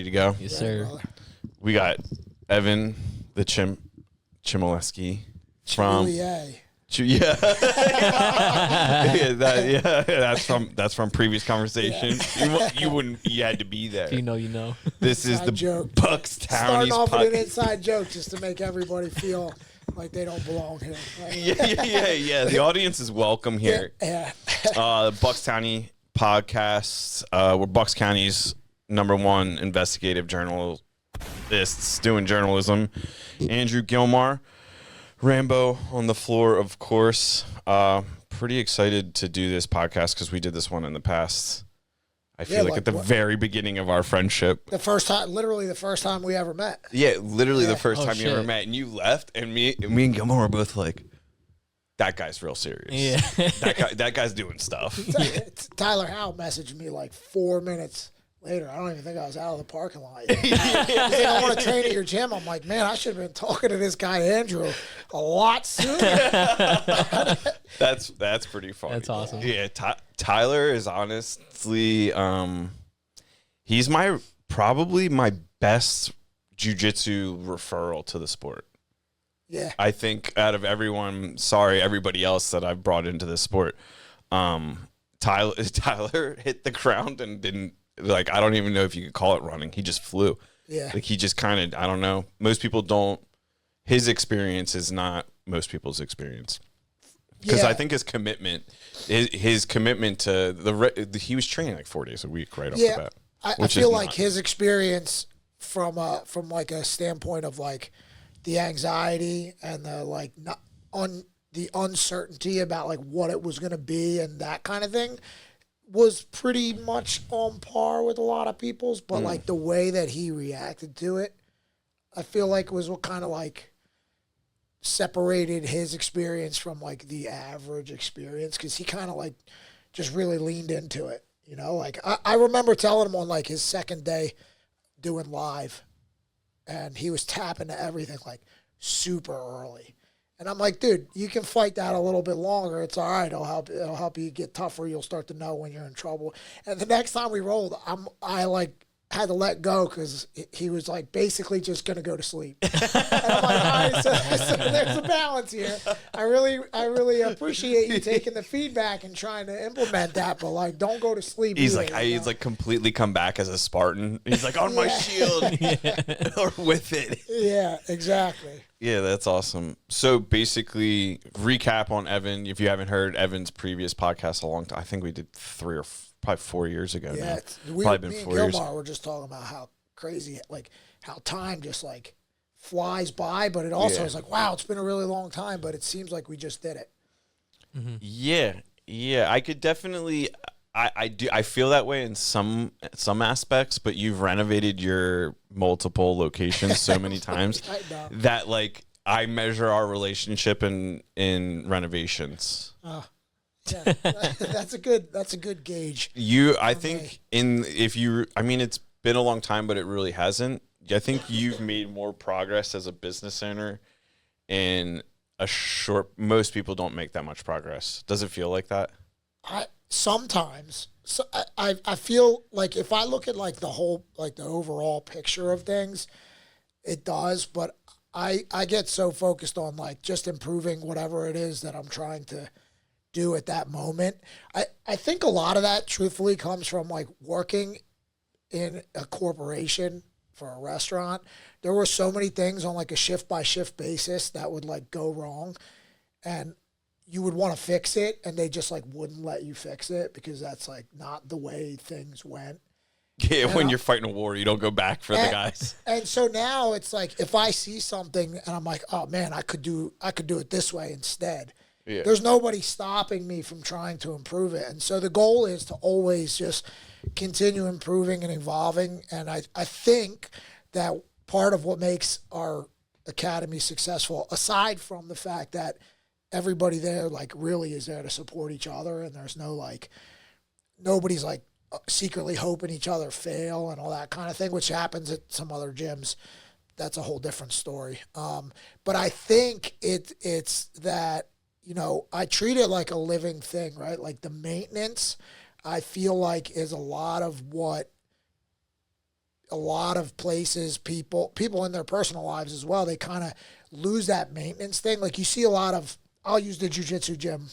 to go? Yes, sir. We got Evan the Chmieleski from that's from previous conversation. You had to be there. If you know, you know. This is the joke. Bucks Townies. Starting off with an inside joke just to make everybody feel like they don't belong here. Right? Yeah. The audience is welcome here. Yeah. Bucks County podcast. We're Bucks County's #1 investigative journalists doing journalism. Andrew Gilmore, Rambo on the floor, of course. Pretty excited to do this podcast because we did this one in the past. I feel like at the very beginning of our friendship. Literally the first time we ever met. Yeah, literally the first time you ever met. And you left, and me and Gilmore were both like, that guy's real serious. Yeah. that guy's doing stuff. Tyler Howe messaged me like 4 minutes later. I don't even think I was out of the parking lot yet. He's like, I want to train at your gym. I'm like, man, I should have been talking to this guy Andrew a lot sooner. That's pretty funny. That's awesome. Yeah, Tyler is honestly, he's probably my best jiu-jitsu referral to the sport. Yeah. I think out of everybody else that I've brought into this sport, Tyler hit the ground and didn't, like, I don't even know if you could call it running. He just flew. Yeah. Like, he just kind of, I don't know. Most people don't, his experience is not most people's experience. Because I think his commitment to he was training like 4 days a week right off the bat. I feel like his experience from like a standpoint of like the anxiety and the like the uncertainty about like what it was going to be and that kind of thing was pretty much on par with a lot of people's, but like the way that he reacted to it, I feel like was what kind of like separated his experience from like the average experience, because he kind of like just really leaned into it, you know? Like I remember telling him on like his second day doing live, and he was tapping to everything like super early. And I'm like, dude, you can fight that a little bit longer. It's all right. It'll help you get tougher. You'll start to know when you're in trouble. And the next time we rolled, I like had to let go because he was like basically just gonna go to sleep. And I'm like, all right, so there's a balance here. I really appreciate you taking the feedback and trying to implement that, but like, don't go to sleep. He's either, he's like completely come back as a Spartan. He's like on my shield or with it. Yeah, exactly. Yeah, that's awesome. So basically, recap on Evan. If you haven't heard Evan's previous podcast a long time, I think we did probably 4 years ago. Yeah, now. Probably been 4 years. Gilmore were just talking about how crazy, like how time just like flies by, but it also is like, wow, it's been a really long time, but it seems like we just did it. Mm-hmm. Yeah, I could definitely. I feel that way in some aspects, but you've renovated your multiple locations so many times that like I measure our relationship in renovations. Yeah, that's a good gauge. I think it's been a long time, but it really hasn't. I think you've made more progress as a business owner in a short. Most people don't make that much progress. Does it feel like that? Sometimes. So I feel like if I look at like the whole, like the overall picture of things, it does, but I get so focused on like just improving whatever it is that I'm trying to do at that moment. I think a lot of that truthfully comes from like working in a corporation for a restaurant. There were so many things on like a shift by shift basis that would like go wrong, and you would want to fix it, and they just like wouldn't let you fix it because that's like not the way things went. Yeah, and when you're fighting a war, you don't go back for the guys. And so now it's like if I see something and I'm like, oh man, I could do it this way instead. Yeah. There's nobody stopping me from trying to improve it. And so the goal is to always just continue improving and evolving. And I think that part of what makes our academy successful, aside from the fact that everybody there like really is there to support each other, and there's no like, nobody's like secretly hoping each other fail and all that kind of thing, which happens at some other gyms. That's a whole different story. But I think it's that, you know, I treat it like a living thing, right? Like the maintenance, I feel like is a lot of what a lot of places, people in their personal lives as well, they kind of lose that maintenance thing. Like you see a lot of, I'll use the jiu-jitsu gym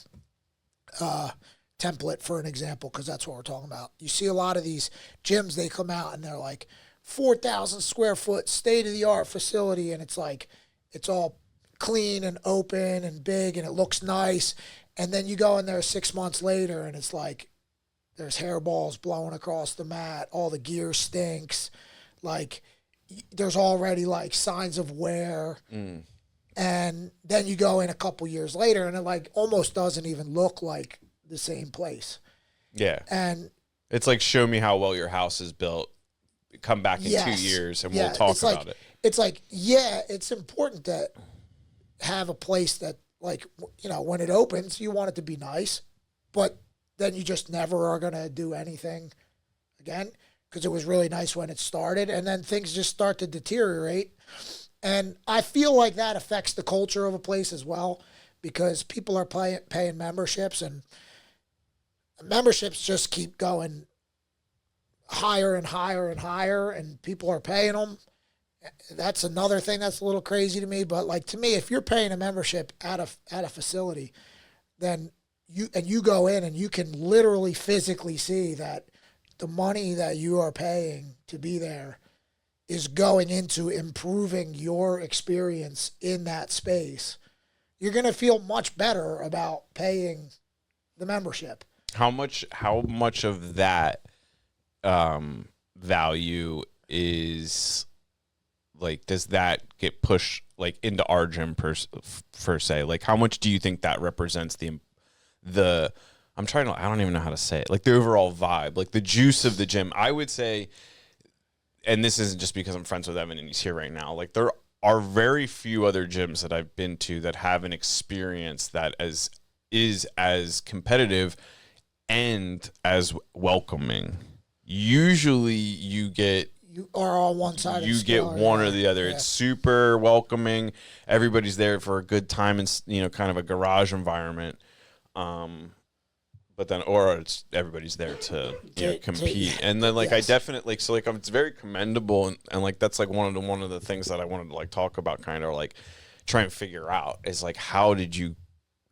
template for an example, because that's what we're talking about. You see a lot of these gyms, they come out and they're like 4,000 square foot state-of-the-art facility, and it's like, it's all clean and open and big and it looks nice. And then you go in there 6 months later and it's like there's hairballs blowing across the mat, all the gear stinks, like there's already like signs of wear. And then you go in a couple years later and it like almost doesn't even look like the same place. Yeah. And it's like, show me how well your house is built. Come back in 2 years and we'll talk about it. It's like, yeah, it's important to have a place that, like, you know, when it opens, you want it to be nice, but then you just never are going to do anything again because it was really nice when it started, and then things just start to deteriorate. And I feel like that affects the culture of a place as well, because people are paying memberships, and memberships just keep going higher and higher and higher, and people are paying them. That's another thing that's a little crazy to me. But like, to me, if you're paying a membership at a facility, then you go in and you can literally physically see that the money that you are paying to be there is going into improving your experience in that space, you're going to feel much better about paying the membership. How much of that value is, like, does that get pushed like into our gym per se? Like, how much do you think that represents the I don't even know how to say it, like the overall vibe, like the juice of the gym? I would say, and this isn't just because I'm friends with Evan and he's here right now, like there are very few other gyms that I've been to that have an experience that is as competitive and as welcoming. Usually you are on one side. You get one or the other. Yeah. It's super welcoming. Everybody's there for a good time and, you know, kind of a garage environment. But then, or it's everybody's there to, you know, compete. And then, like, yes. I definitely, so like, it's very commendable. And like, that's like one of the things that I wanted to like talk about, kind of like try and figure out is like, how did you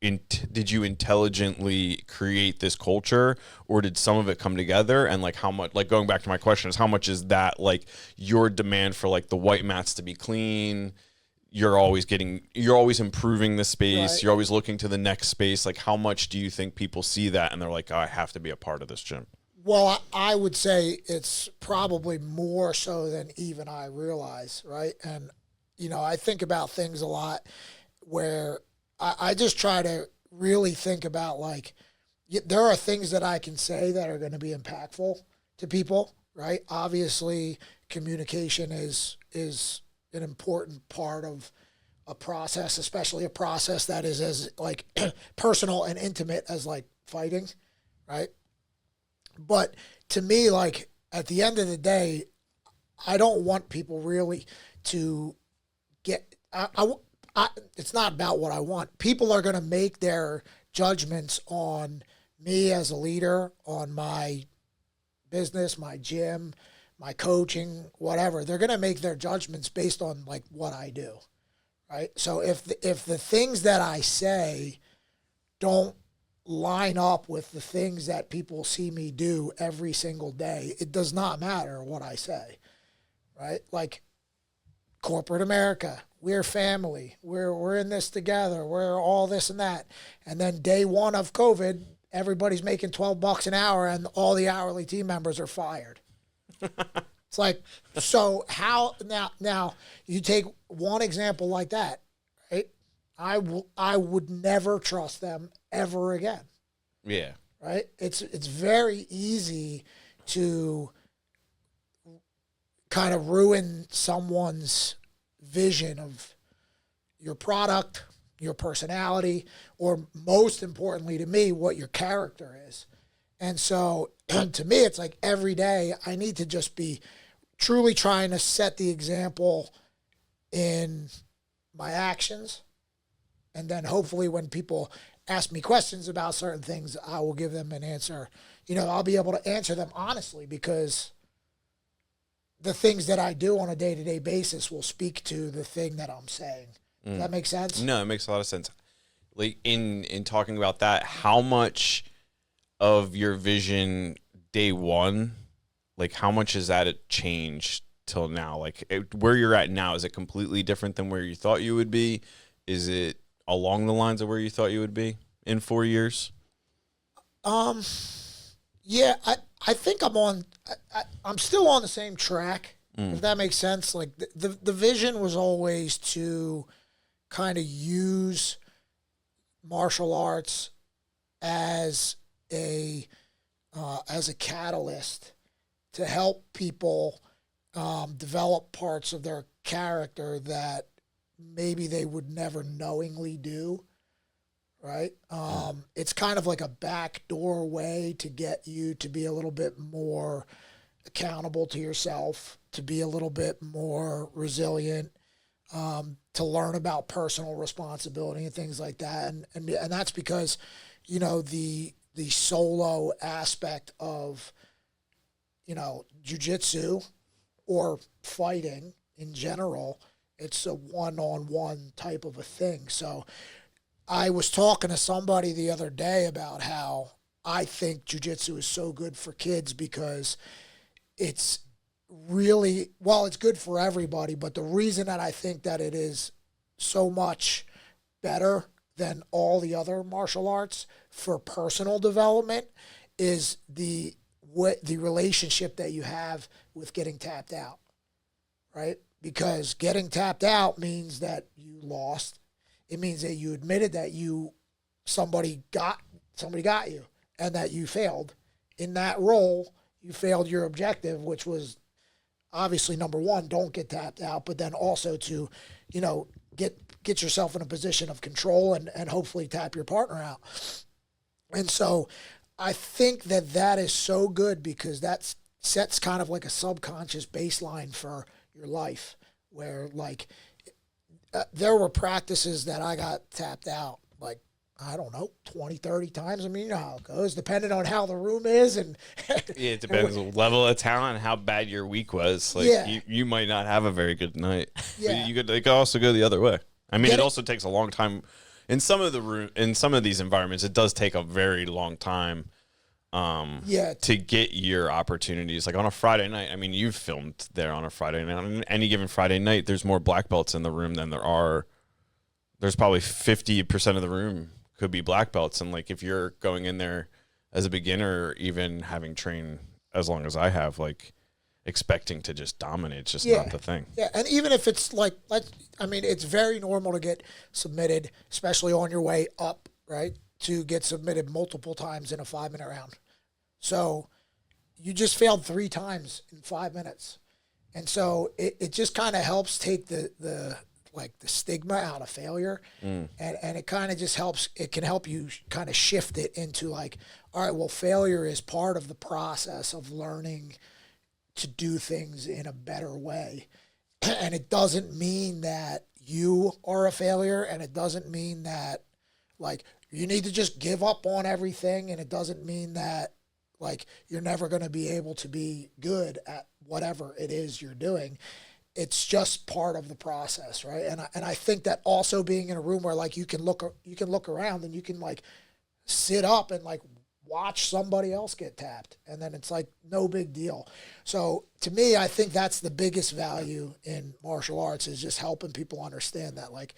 intelligently create this culture, or did some of it come together? And like, how much, like, going back to my question, is how much is that like your demand for like the white mats to be clean? You're always improving the space. Right. You're always looking to the next space. Like, how much do you think people see that and they're like, oh, I have to be a part of this gym? Well, I would say it's probably more so than even I realize, right? And, you know, I think about things a lot where I just try to really think about, like, there are things that I can say that are going to be impactful to people, right? Obviously, communication is an important part of a process, especially a process that is as like personal and intimate as like fighting, right? But to me, like, at the end of the day, I don't want people really to get, it's not about what I want. People are going to make their judgments on me as a leader, on my business, my gym, my coaching, whatever. They're going to make their judgments based on like what I do, right? So if the things that I say don't line up with the things that people see me do every single day, it does not matter what I say, right? Like, corporate America, we're family, we're in this together, we're all this and that. And then day one of COVID, everybody's making $12 an hour and all the hourly team members are fired. It's like, so how now you take one example like that, right? I would never trust them ever again. Yeah. Right? It's very easy to kind of ruin someone's vision of your product, your personality, or most importantly to me, what your character is. And so to me, it's like every day I need to just be truly trying to set the example in my actions. And then hopefully when people ask me questions about certain things, I will give them an answer. You know, I'll be able to answer them honestly, because the things that I do on a day-to-day basis will speak to the thing that I'm saying. Does that make sense? No, it makes a lot of sense. Like in talking about that, how much of your vision day one, like how much has that changed till now? Like where you're at now, is it completely different than where you thought you would be? Is it along the lines of where you thought you would be in 4 years? Yeah, I think I'm still on the same track, if that makes sense. Like the vision was always to kind of use martial arts as a catalyst to help people develop parts of their character that maybe they would never knowingly do, right? It's kind of like a backdoor way to get you to be a little bit more accountable to yourself, to be a little bit more resilient, to learn about personal responsibility and things like that. And that's because, you know, the solo aspect of, you know, jiu-jitsu or fighting in general, it's a one-on-one type of a thing. So I was talking to somebody the other day about how I think jiu-jitsu is so good for kids because it's really, well, it's good for everybody, but the reason that I think that it is so much better than all the other martial arts for personal development is the relationship that you have with getting tapped out, right? Because getting tapped out means that you lost. It means that you admitted that somebody got you and that you failed. In that role, you failed your objective, which was obviously number one, don't get tapped out, but then also to, you know, get yourself in a position of control and hopefully tap your partner out. And so I think that is so good because that sets kind of like a subconscious baseline for your life where like there were practices that I got tapped out like, I don't know, 20, 30 times. I mean, you know how it goes, depending on how the room is. And yeah, it depends on the level of talent and how bad your week was. Like, you might not have a very good night. Yeah. But it could also go the other way. I mean, it also takes a long time. In some of these environments, it does take a very long time to get your opportunities. Like on a Friday night, I mean, you've filmed there on a Friday night. On any given Friday night, there's more black belts in the room than there's probably 50% of the room could be black belts. And like, if you're going in there as a beginner, even having trained as long as I have, like expecting to just dominate, it's just not the thing. Yeah. And even if it's like, I mean, it's very normal to get submitted, especially on your way up, right? To get submitted multiple times in a 5-minute round. So you just failed 3 times in 5 minutes. And so it just kind of helps take the stigma out of failure. And it kind of just helps, it can help you kind of shift it into like, all right, well, failure is part of the process of learning to do things in a better way. And it doesn't mean that you are a failure, and it doesn't mean that like you need to just give up on everything, and it doesn't mean that like you're never going to be able to be good at whatever it is you're doing. It's just part of the process, right? And I think that also being in a room where like you can look around and you can like sit up and like watch somebody else get tapped, and then it's like no big deal. So to me, I think that's the biggest value in martial arts, is just helping people understand that like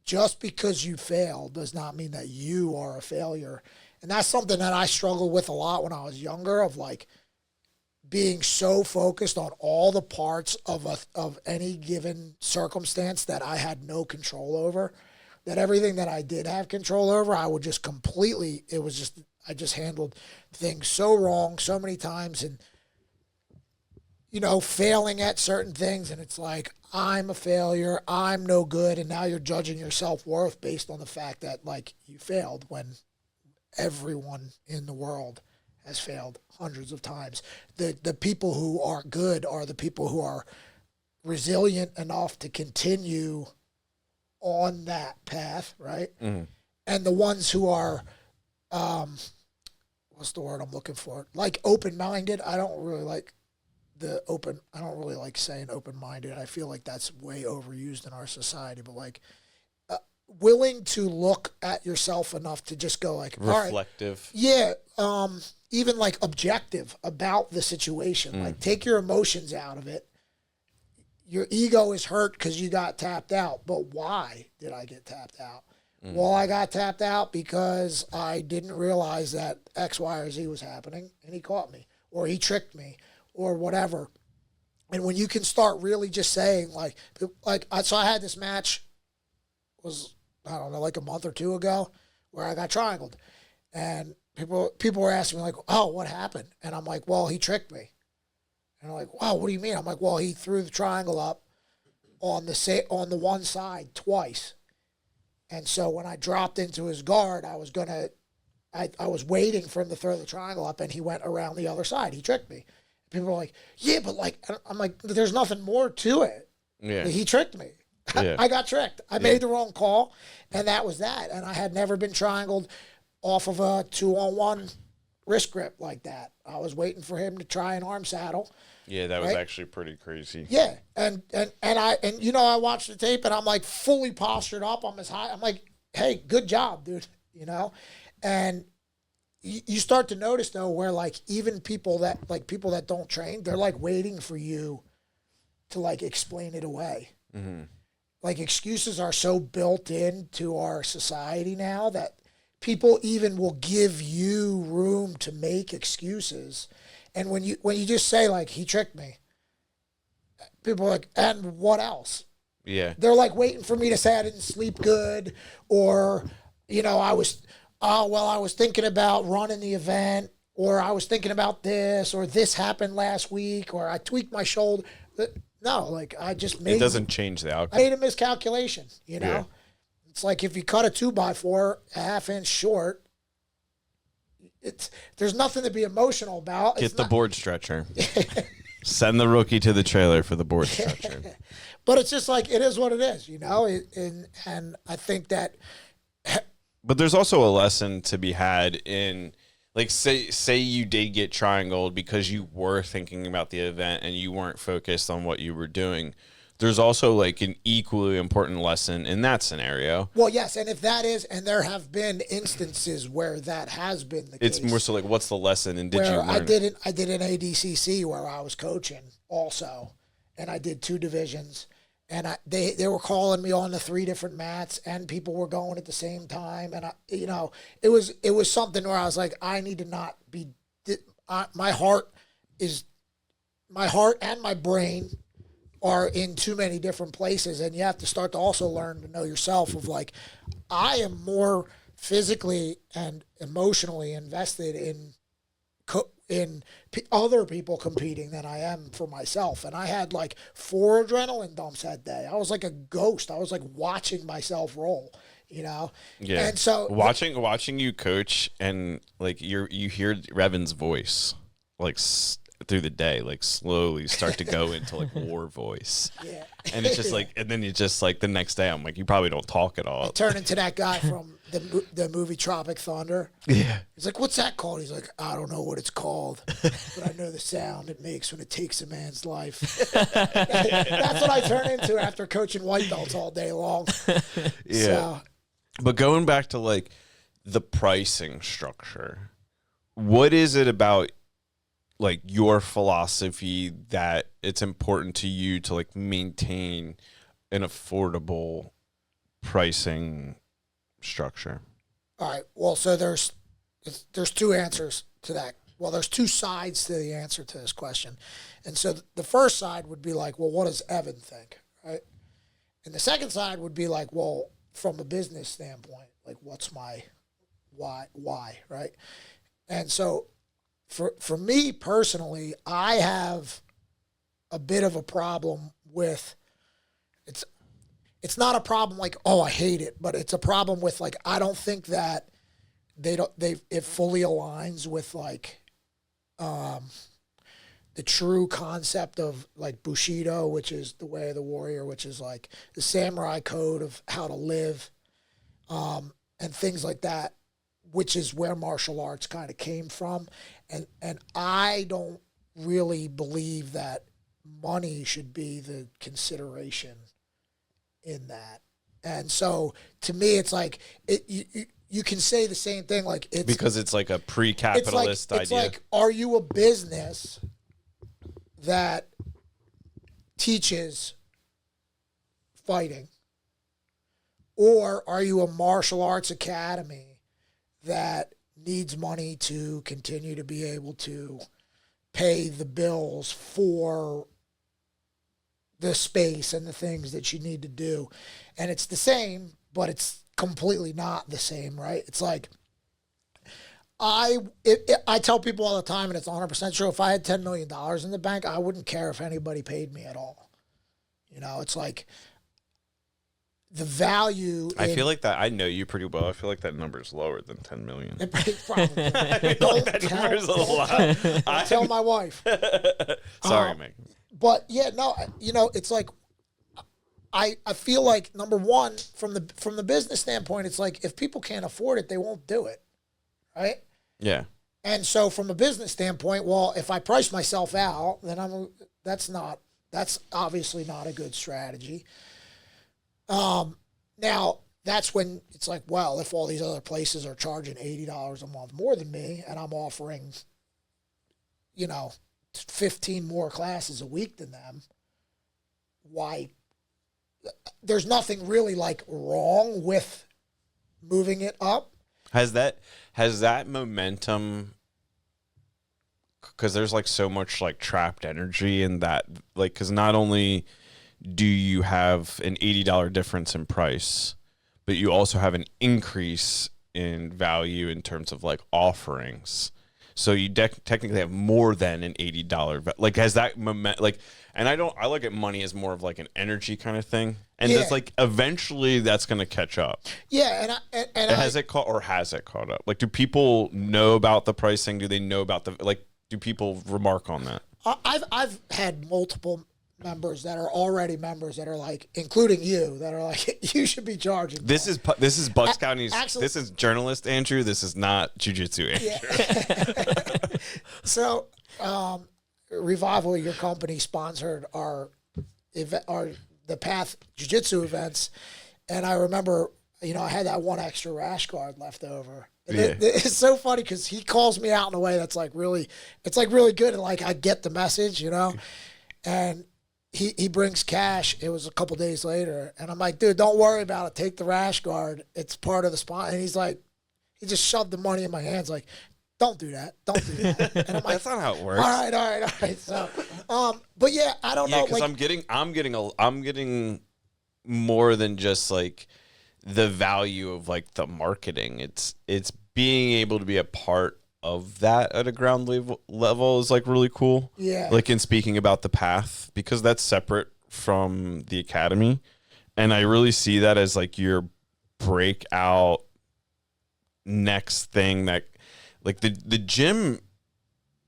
just because you fail does not mean that you are a failure. And that's something that I struggled with a lot when I was younger, of like being so focused on all the parts of any given circumstance that I had no control over, that everything that I did have control over, I would just completely, I just handled things so wrong so many times, and, you know, failing at certain things. And it's like, I'm a failure, I'm no good. And now you're judging your self-worth based on the fact that like you failed, when everyone in the world has failed hundreds of times. The people who are good are the people who are resilient enough to continue on that path, right? Mm-hmm. And the ones who are, what's the word I'm looking for? Like open-minded. I don't really like the open. I don't really like saying open-minded. I feel like that's way overused in our society. But like, willing to look at yourself enough to just go like, reflective. all right, yeah, even like objective about the situation. Like, take your emotions out of it. Your ego is hurt because you got tapped out. But why did I get tapped out? Well, I got tapped out because I didn't realize that X, Y, or Z was happening, and he caught me, or he tricked me, or whatever. And when you can start really just saying, so I had this match, was, I don't know, like a month or two ago, where I got triangled. And people were asking me, like, oh, what happened? And I'm like, well, he tricked me. And they're like, wow, what do you mean? I'm like, well, he threw the triangle up on the one side twice. And so when I dropped into his guard, I was waiting for him to throw the triangle up, and he went around the other side. He tricked me. People were like, yeah, but like, I'm like, there's nothing more to it. Yeah. He tricked me. Yeah. I got tricked. I made the wrong call, and that was that. And I had never been triangled off of a 2-on-1 wrist grip like that. I was waiting for him to try an arm saddle. Yeah, that was actually pretty crazy. Yeah, and you know, I watched the tape, and I'm like fully postured up. I'm as high. I'm like, hey, good job, dude. You know, and you start to notice though, where like even people that don't train, they're like waiting for you to like explain it away. Mm-hmm. Like, excuses are so built into our society now that people even will give you room to make excuses. And when you just say, like, he tricked me, people are like, and what else? Yeah. They're like waiting for me to say I didn't sleep good, or, you know, I was thinking about running the event, or I was thinking about this, or this happened last week, or I tweaked my shoulder. No, like, I just made... It doesn't change the outcome. I made a miscalculation, you know? Yeah. It's like if you cut a 2x4 a half inch short, there's nothing to be emotional about. Get the board stretcher. Send the rookie to the trailer for the board stretcher. But it's just like, it is what it is, you know? And I think that... But there's also a lesson to be had in... Like, say you did get triangled because you were thinking about the event and you weren't focused on what you were doing. There's also, like, an equally important lesson in that scenario. Well, yes, and if that is, and there have been instances where that has been the case. It's more so like, what's the lesson, and did you learn I did an ADCC where I was coaching also, and I did 2 divisions. And they were calling me on the 3 different mats, and people were going at the same time. And it was something where I was like, I need to not be. My heart and my brain are in too many different places, and you have to start to also learn to know yourself. Of like, I am more physically and emotionally invested in other people competing than I am for myself. And I had like 4 adrenaline dumps that day. I was like a ghost. I was like watching myself roll, you know? Yeah. And so watching you coach, and like you hear Revan's voice, like through the day, like slowly start to go into like war voice. Yeah. And it's just like, and then you just like the next day, I'm like, you probably don't talk at all. I turn into that guy from the movie Tropic Thunder. Yeah. He's like, what's that called? He's like, I don't know what it's called, but I know the sound it makes when it takes a man's life. That's what I turn into after coaching white belts all day long. Yeah. So, but going back to like the pricing structure, what is it about like your philosophy that it's important to you to like maintain an affordable pricing structure? All right. Well, so there's 2 answers to that. Well, there's 2 sides to the answer to this question. And so the first side would be like, well, what does Evan think? Right. And the second side would be like, well, from a business standpoint, like, what's my why? Right. And so for me personally, I have a bit of a problem with it's not a problem like, oh, I hate it, but it's a problem with like, I don't think that it fully aligns with like the true concept of like Bushido, which is the way of the warrior, which is like the samurai code of how to live, and things like that, which is where martial arts kind of came from. And I don't really believe that money should be the consideration in that. And so to me, it's like you can say the same thing, like it's because it's like a pre-capitalist idea. It's like, are you a business that teaches fighting, or are you a martial arts academy that needs money to continue to be able to pay the bills for the space and the things that you need to do? And it's the same, but it's completely not the same, right? It's like, I tell people all the time, and it's 100% true, if I had $10 million in the bank, I wouldn't care if anybody paid me at all. You know, it's like the value. I feel like that. I know you pretty well. I feel like that number is lower than 10 million. It's probably. That number is a lot. Tell my wife. Sorry, Meg. But yeah, no, you know, it's like I feel like, number one, from the business standpoint, it's like if people can't afford it, they won't do it, right? Yeah. And so from a business standpoint, well, if I price myself out, then that's obviously not a good strategy. Now that's when it's like, well, if all these other places are charging $80 a month more than me, and I'm offering, 15 more classes a week than them, why? There's nothing really like wrong with moving it up. Has that momentum? Because there's like so much like trapped energy in that, like, because not only do you have an $80 difference in price, but you also have an increase in value in terms of like offerings. So you technically have more than an $80. Like, has that moment, like, and I look at money as more of like an energy kind of thing. And it's like, eventually that's going to catch up. Yeah. Has it caught up? Like, do people know about the pricing? Do they know about do people remark on that? I've had multiple members that are already members that are like, including you, that are like, you should be charging. This is Bucks County's. Actually, this is journalist Andrew. This is not jiu-jitsu Andrew. Yeah. So, Revival, your company, sponsored our the Path Jiu-Jitsu events, and I remember, I had that one extra rash guard left over. It's so funny because he calls me out in a way that's like really, it's like really good, and like I get the message, and he brings cash. It was a couple days later, and I'm like, dude, don't worry about it. Take the rash guard. It's part of the spot. And he's like, he just shoved the money in my hands, like, don't do that. Don't do that. And I'm like, that's not how it works. All right. So, but yeah, I don't know. Because I'm getting more than just like the value of like the marketing. It's being able to be a part of that at a ground level is like really cool. Yeah. Like in speaking about the Path, because that's separate from the academy. And I really see that as like your breakout next thing that, like the gym,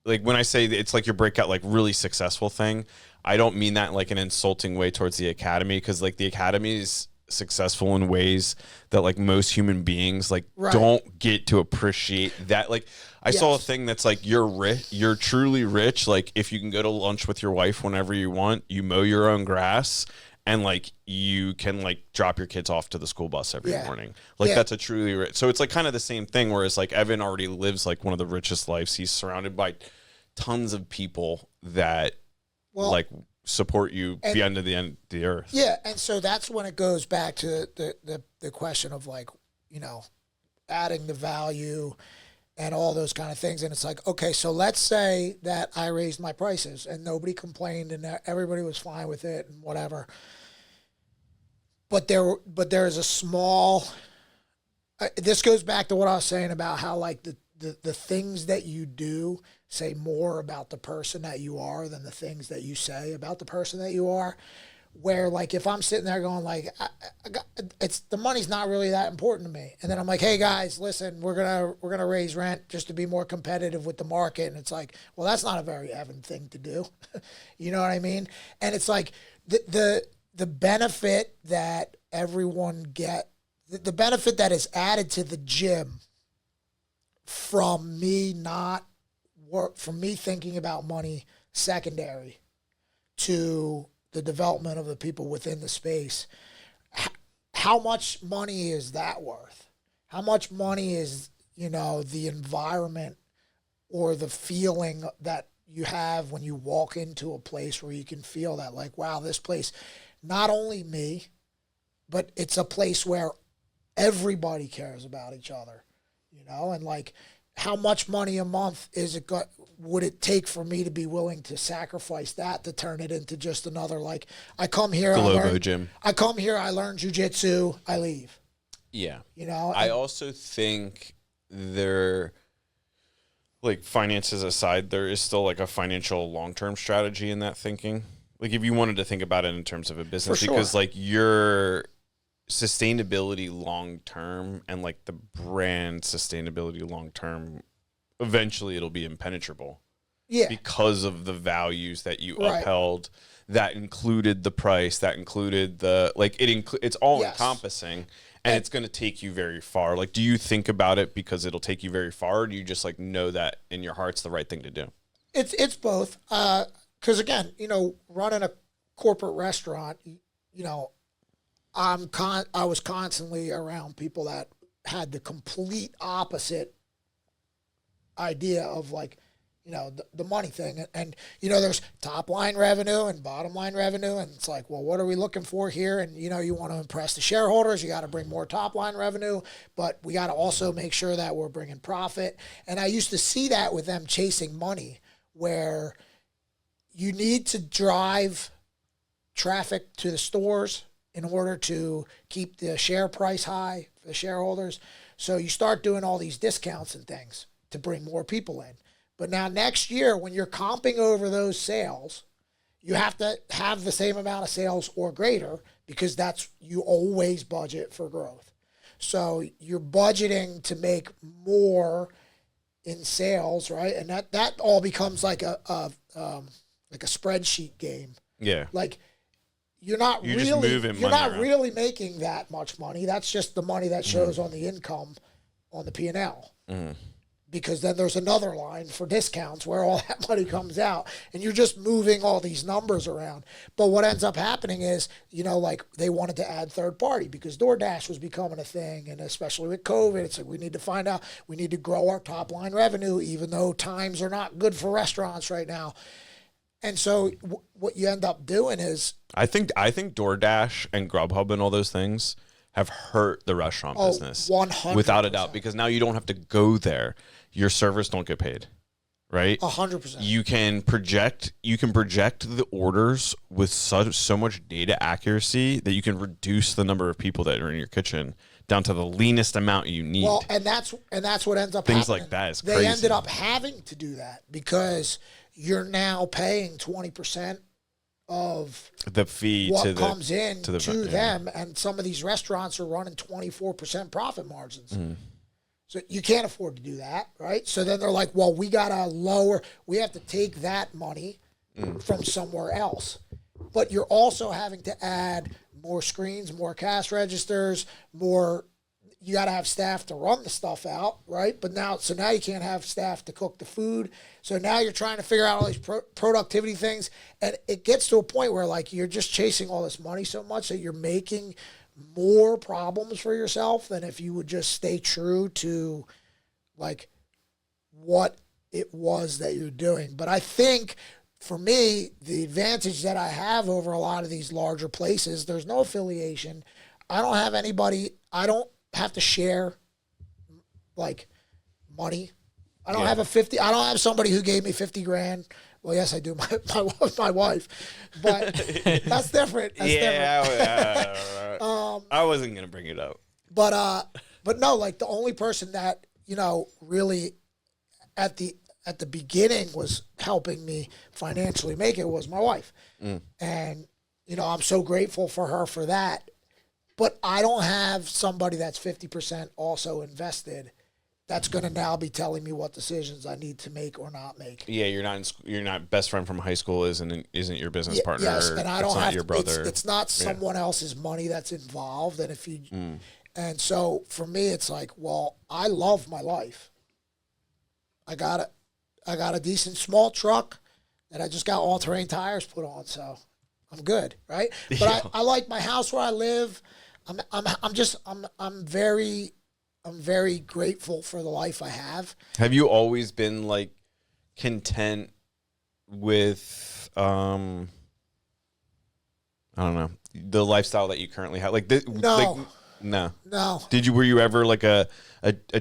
like when I say it's like your breakout, like really successful thing, I don't mean that like an insulting way towards the academy, because like the academy is successful in ways that like most human beings like don't get to appreciate that. Like I saw a thing that's like, you're truly rich, like if you can go to lunch with your wife whenever you want, you mow your own grass, and like you can like drop your kids off to the school bus every morning. Like that's a truly rich. So it's like kind of the same thing, whereas like Evan already lives like one of the richest lives. He's surrounded by tons of people that like support you beyond the end of the earth. Yeah, and so that's when it goes back to the question of like, adding the value and all those kind of things. And it's like, okay, so let's say that I raised my prices and nobody complained and everybody was fine with it and whatever. But there's a small, this goes back to what I was saying about how like the things that you do say more about the person that you are than the things that you say about the person that you are. Where like if I'm sitting there going like, it's the money's not really that important to me, and then I'm like, hey guys, listen, we're gonna raise rent just to be more competitive with the market, and it's like, well, that's not a very Evan thing to do. You know what I mean? And it's like the benefit that everyone the benefit that is added to the gym from me thinking about money secondary to the development of the people within the space. How much money is that worth? How much money is, the environment or the feeling that you have when you walk into a place where you can feel that, like, wow, this place, not only me, but it's a place where everybody cares about each other, and like, how much money a month would it take for me to be willing to sacrifice that to turn it into just another, like, I come here, gym. I come here, I learn jujitsu, I leave. Yeah. I also think like, finances aside, there is still like a financial long-term strategy in that thinking. Like, if you wanted to think about it in terms of a business, For sure. because like your sustainability long-term and like the brand sustainability long-term, eventually it'll be impenetrable. Yeah. Because of the values that you upheld, that included the price, that included the, like, it's all encompassing. And it's going to take you very far. Like, do you think about it because it'll take you very far, or do you just, like, know that in your heart's the right thing to do? It's both. Because, again, running a corporate restaurant, I was constantly around people that had the complete opposite idea of, like, the money thing. And there's top line revenue and bottom line revenue. And it's like, well, what are we looking for here? And, you want to impress the shareholders. You got to bring more top line revenue, but we got to also make sure that we're bringing profit. And I used to see that with them chasing money, where you need to drive traffic to the stores in order to keep the share price high for the shareholders. So you start doing all these discounts and things to bring more people in. But now next year, when you're comping over those sales, you have to have the same amount of sales or greater, because you always budget for growth. So you're budgeting to make more in sales, right? And that all becomes like a spreadsheet game. Yeah. Like, you're not really making that much money. That's just the money that shows on the income on the P&L. Mm. Because then there's another line for discounts where all that money comes out, and you're just moving all these numbers around. But what ends up happening is, like, they wanted to add third party because DoorDash was becoming a thing. And especially with COVID, it's like, we need to grow our top line revenue, even though times are not good for restaurants right now. And so what you end up doing is, I think DoorDash and Grubhub and all those things have hurt the restaurant business 100%. Without a doubt, because now you don't have to go there. Your servers don't get paid, right? 100%. You can project the orders with so much data accuracy that you can reduce the number of people that are in your kitchen down to the leanest amount you need. Well, and that's what ends up things happening. Like that is crazy. They ended up having to do that because you're now paying 20% of the fee what comes in to them, yeah. And some of these restaurants are running 24% profit margins. Mm. So you can't afford to do that, right? So then they're like, well, we have to take that money from somewhere else. But you're also having to add more screens, more cash registers, you got to have staff to run the stuff out, right? But now you can't have staff to cook the food. So now you're trying to figure out all these productivity things. And it gets to a point where, like, you're just chasing all this money so much that you're making more problems for yourself than if you would just stay true to, like, what it was that you're doing. But I think for me, the advantage that I have over a lot of these larger places, there's no affiliation. I don't have anybody. I don't have to share, like, money. I don't have I don't have somebody who gave me 50 grand. Well, yes, I do. My wife, but that's different. That's different. I wasn't gonna bring it up, but no, like, the only person that really at the beginning was helping me financially make it was my wife, and I'm so grateful for her for that. But I don't have somebody that's 50% also invested that's going to now be telling me what decisions I need to make or not make. Yeah, you're not best friend from high school isn't your business partner. Yes, and I don't have your brother. It's not someone else's money that's involved. And and so for me, it's like, well, I love my life. I got a decent small truck and I just got all-terrain tires put on, so I'm good, right? But Yeah. I like my house where I live. I'm very grateful for the life I have. Have you always been like content with I don't know, the lifestyle that you currently have? Like No. no. No. Were you ever like a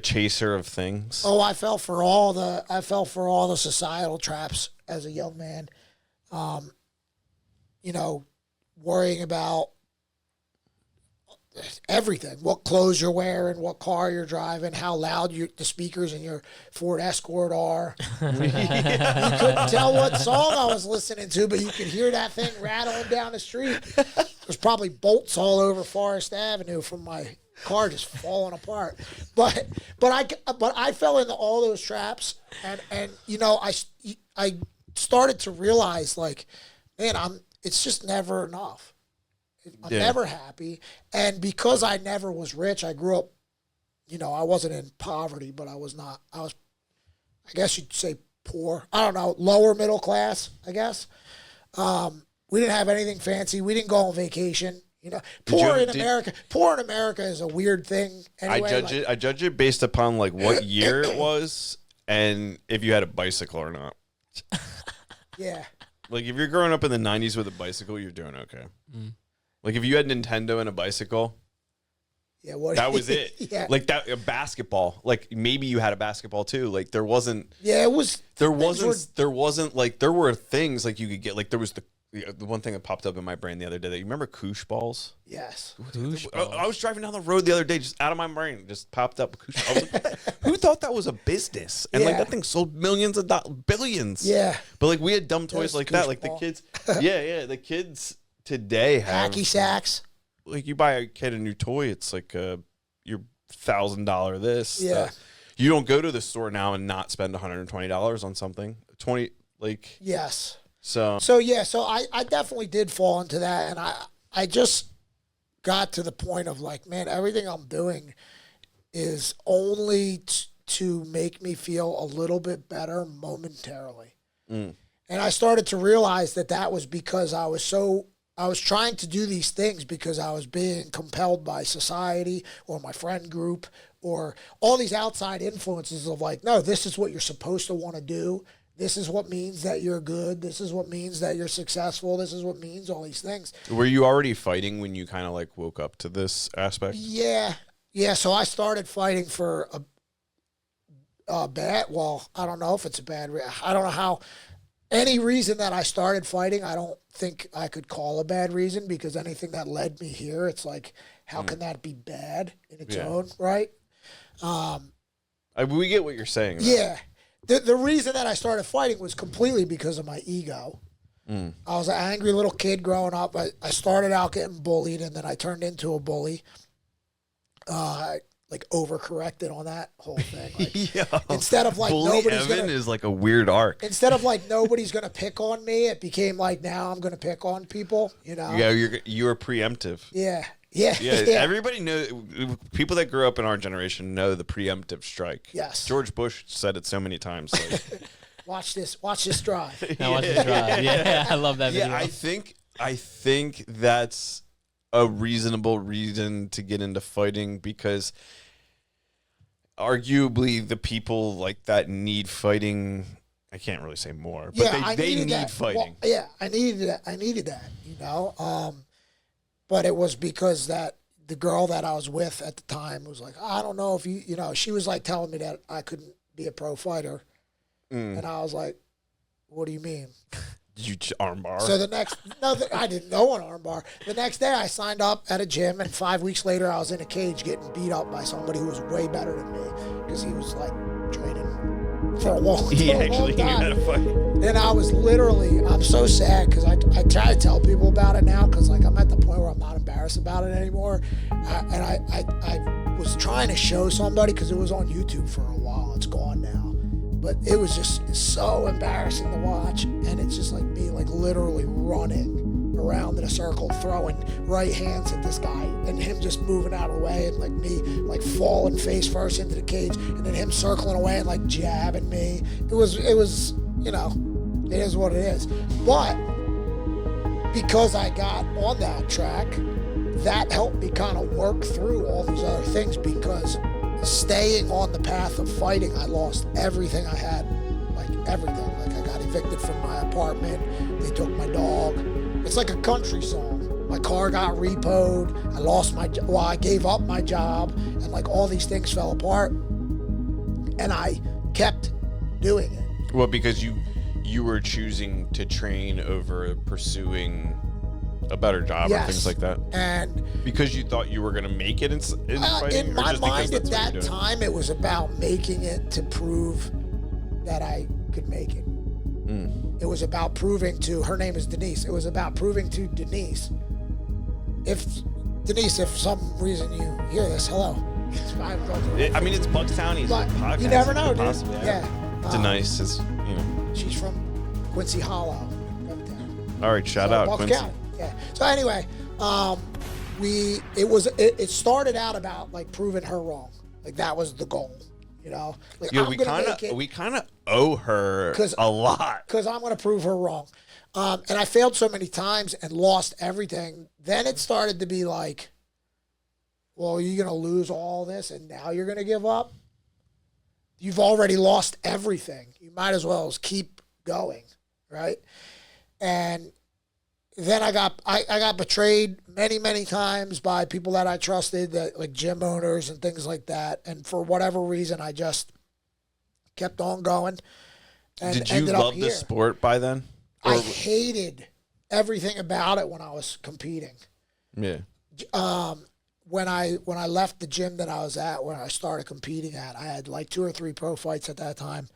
chaser of things? Oh, I fell for all the societal traps as a young man. Worrying about everything, what clothes you're wearing, what car you're driving, how loud the speakers in your Ford Escort are. You couldn't tell what song I was listening to, but you could hear that thing rattling down the street. There's probably bolts all over Forest Avenue from my car just falling apart. But I fell into all those traps, and I started to realize, like, man, it's just never enough. I'm never happy. And because I never was rich, I grew up, I wasn't in poverty, but I was, I guess you'd say poor. I don't know, lower middle class, I guess. We didn't have anything fancy. We didn't go on vacation. Poor in America is a weird thing. Anyway, I judge it based upon like what year it was and if you had a bicycle or not. Yeah. Like if you're growing up in the 90s with a bicycle, you're doing okay. Like if you had Nintendo and a bicycle, yeah, that was it. Yeah. Like that, a basketball. Like maybe you had a basketball too. Like there wasn't. Yeah, it was. There wasn't like there were things like you could get. Like there was the one thing that popped up in my brain the other day. That you remember Koosh balls? Yes. I was driving down the road the other day, just out of my brain, just popped up. Koosh. I was like, who thought that was a business? And like that thing sold millions of billions. Yeah. But like we had dumb toys like that. Like the kids. The kids today have hacky sacks. Like you buy a kid a new toy, it's like your $1,000 this. Yeah. You don't go to the store now and not spend $120 on something. Yes. So I definitely did fall into that, and I just got to the point of like, man, everything I'm doing is only to make me feel a little bit better momentarily. And I started to realize that was because I was trying to do these things because I was being compelled by society or my friend group or all these outside influences of like, no, this is what you're supposed to want to do. This is what means that you're good. This is what means that you're successful. This is what means all these things. Were you already fighting when you kind of like woke up to this aspect? Yeah. Yeah. So I started fighting for a bad, well, I don't know if it's a bad, I don't know how. Any reason that I started fighting, I don't think I could call a bad reason because anything that led me here, it's like, how can that be bad in its own, right? We get what you're saying. Though. Yeah. The reason that I started fighting was completely because of my ego. I was an angry little kid growing up. I started out getting bullied, and then I turned into a bully. Like overcorrected on that whole thing. Like, instead of like Bully Evan is like a weird arc. Instead of like nobody's gonna pick on me, it became like now I'm gonna pick on people. Yeah, you're preemptive. Yeah. Everybody knows. People that grew up in our generation know the preemptive strike. Yes. George Bush said it so many times. Like, watch this drive. Now watch this drive. Yeah, I love that video. Yeah, I think that's a reasonable reason to get into fighting because arguably the people like that need fighting. I can't really say more, but they need fighting. Well, yeah, I needed that, but it was because that the girl that I was with at the time was like, I don't know if she was like telling me that I couldn't be a pro fighter. And I was like, what do you mean? Did you armbar? So I didn't know an armbar. The next day I signed up at a gym, and 5 weeks later I was in a cage getting beat up by somebody who was way better than me because he was like training for a long time. He actually knew how to fight. And I was I'm so sad because I try to tell people about it now because like I'm at the point where I'm not embarrassed about it anymore. And I was trying to show somebody because it was on YouTube for a while. It's gone now. But it was just so embarrassing to watch, and it's just like me, like literally running around in a circle, throwing right hands at this guy, and him just moving out of the way, and like me, like falling face first into the cage, and then him circling away and like jabbing me. It was It is what it is. But because I got on that track, that helped me kind of work through all these other things, because staying on the path of fighting, I lost everything I had, like everything. Like I got evicted from my apartment. They took my dog. It's like a country song. My car got repoed. I lost I gave up my job, and like all these things fell apart. And I kept doing it. Well, because you were choosing to train over pursuing a better job or things like that. And because you thought you were going to make it in fighting? In my or just mind because at that's what that you're doing? time, it was about making it to prove that I could make it. It was about proving to, her name is Denise. It was about proving to Denise, if some reason you hear this, hello. I mean, it's Bucks Townies. But Podcast. you never know, dude. Possibly, Yeah. Denise is, She's from Quincy Hollow. All right, shout So, out, Bucks Quincy. County. Yeah. So anyway, it started out about like proving her wrong. Like that was the goal, Like, Yeah, I'm gonna make it we kind of owe her a lot. because I'm going to prove her wrong. And I failed so many times and lost everything. Then it started to be like, well, you're going to lose all this and now you're going to give up? You've already lost everything. You might as well keep going, right? And then I got betrayed many times by people that I trusted, like gym owners and things like that. And for whatever reason, I just kept on going. And Did you ended up love the here. sport by then? I hated everything about it when I was competing. Yeah. When I left the gym that I was at, when I started competing at, I had like 2 or 3 pro fights at that time,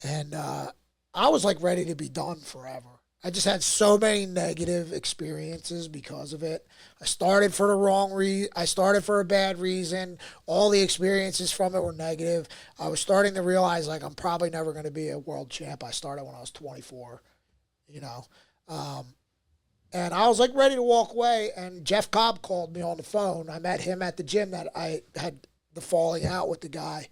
and I was like ready to be done forever. I just had so many negative experiences because of it. I started for the wrong reason. I started for a bad reason. All the experiences from it were negative. I was starting to realize like I'm probably never going to be a world champ. I started when I was 24, and I was like ready to walk away. And Jeff Cobb called me on the phone. I met him at the gym that I had the falling out with the guy,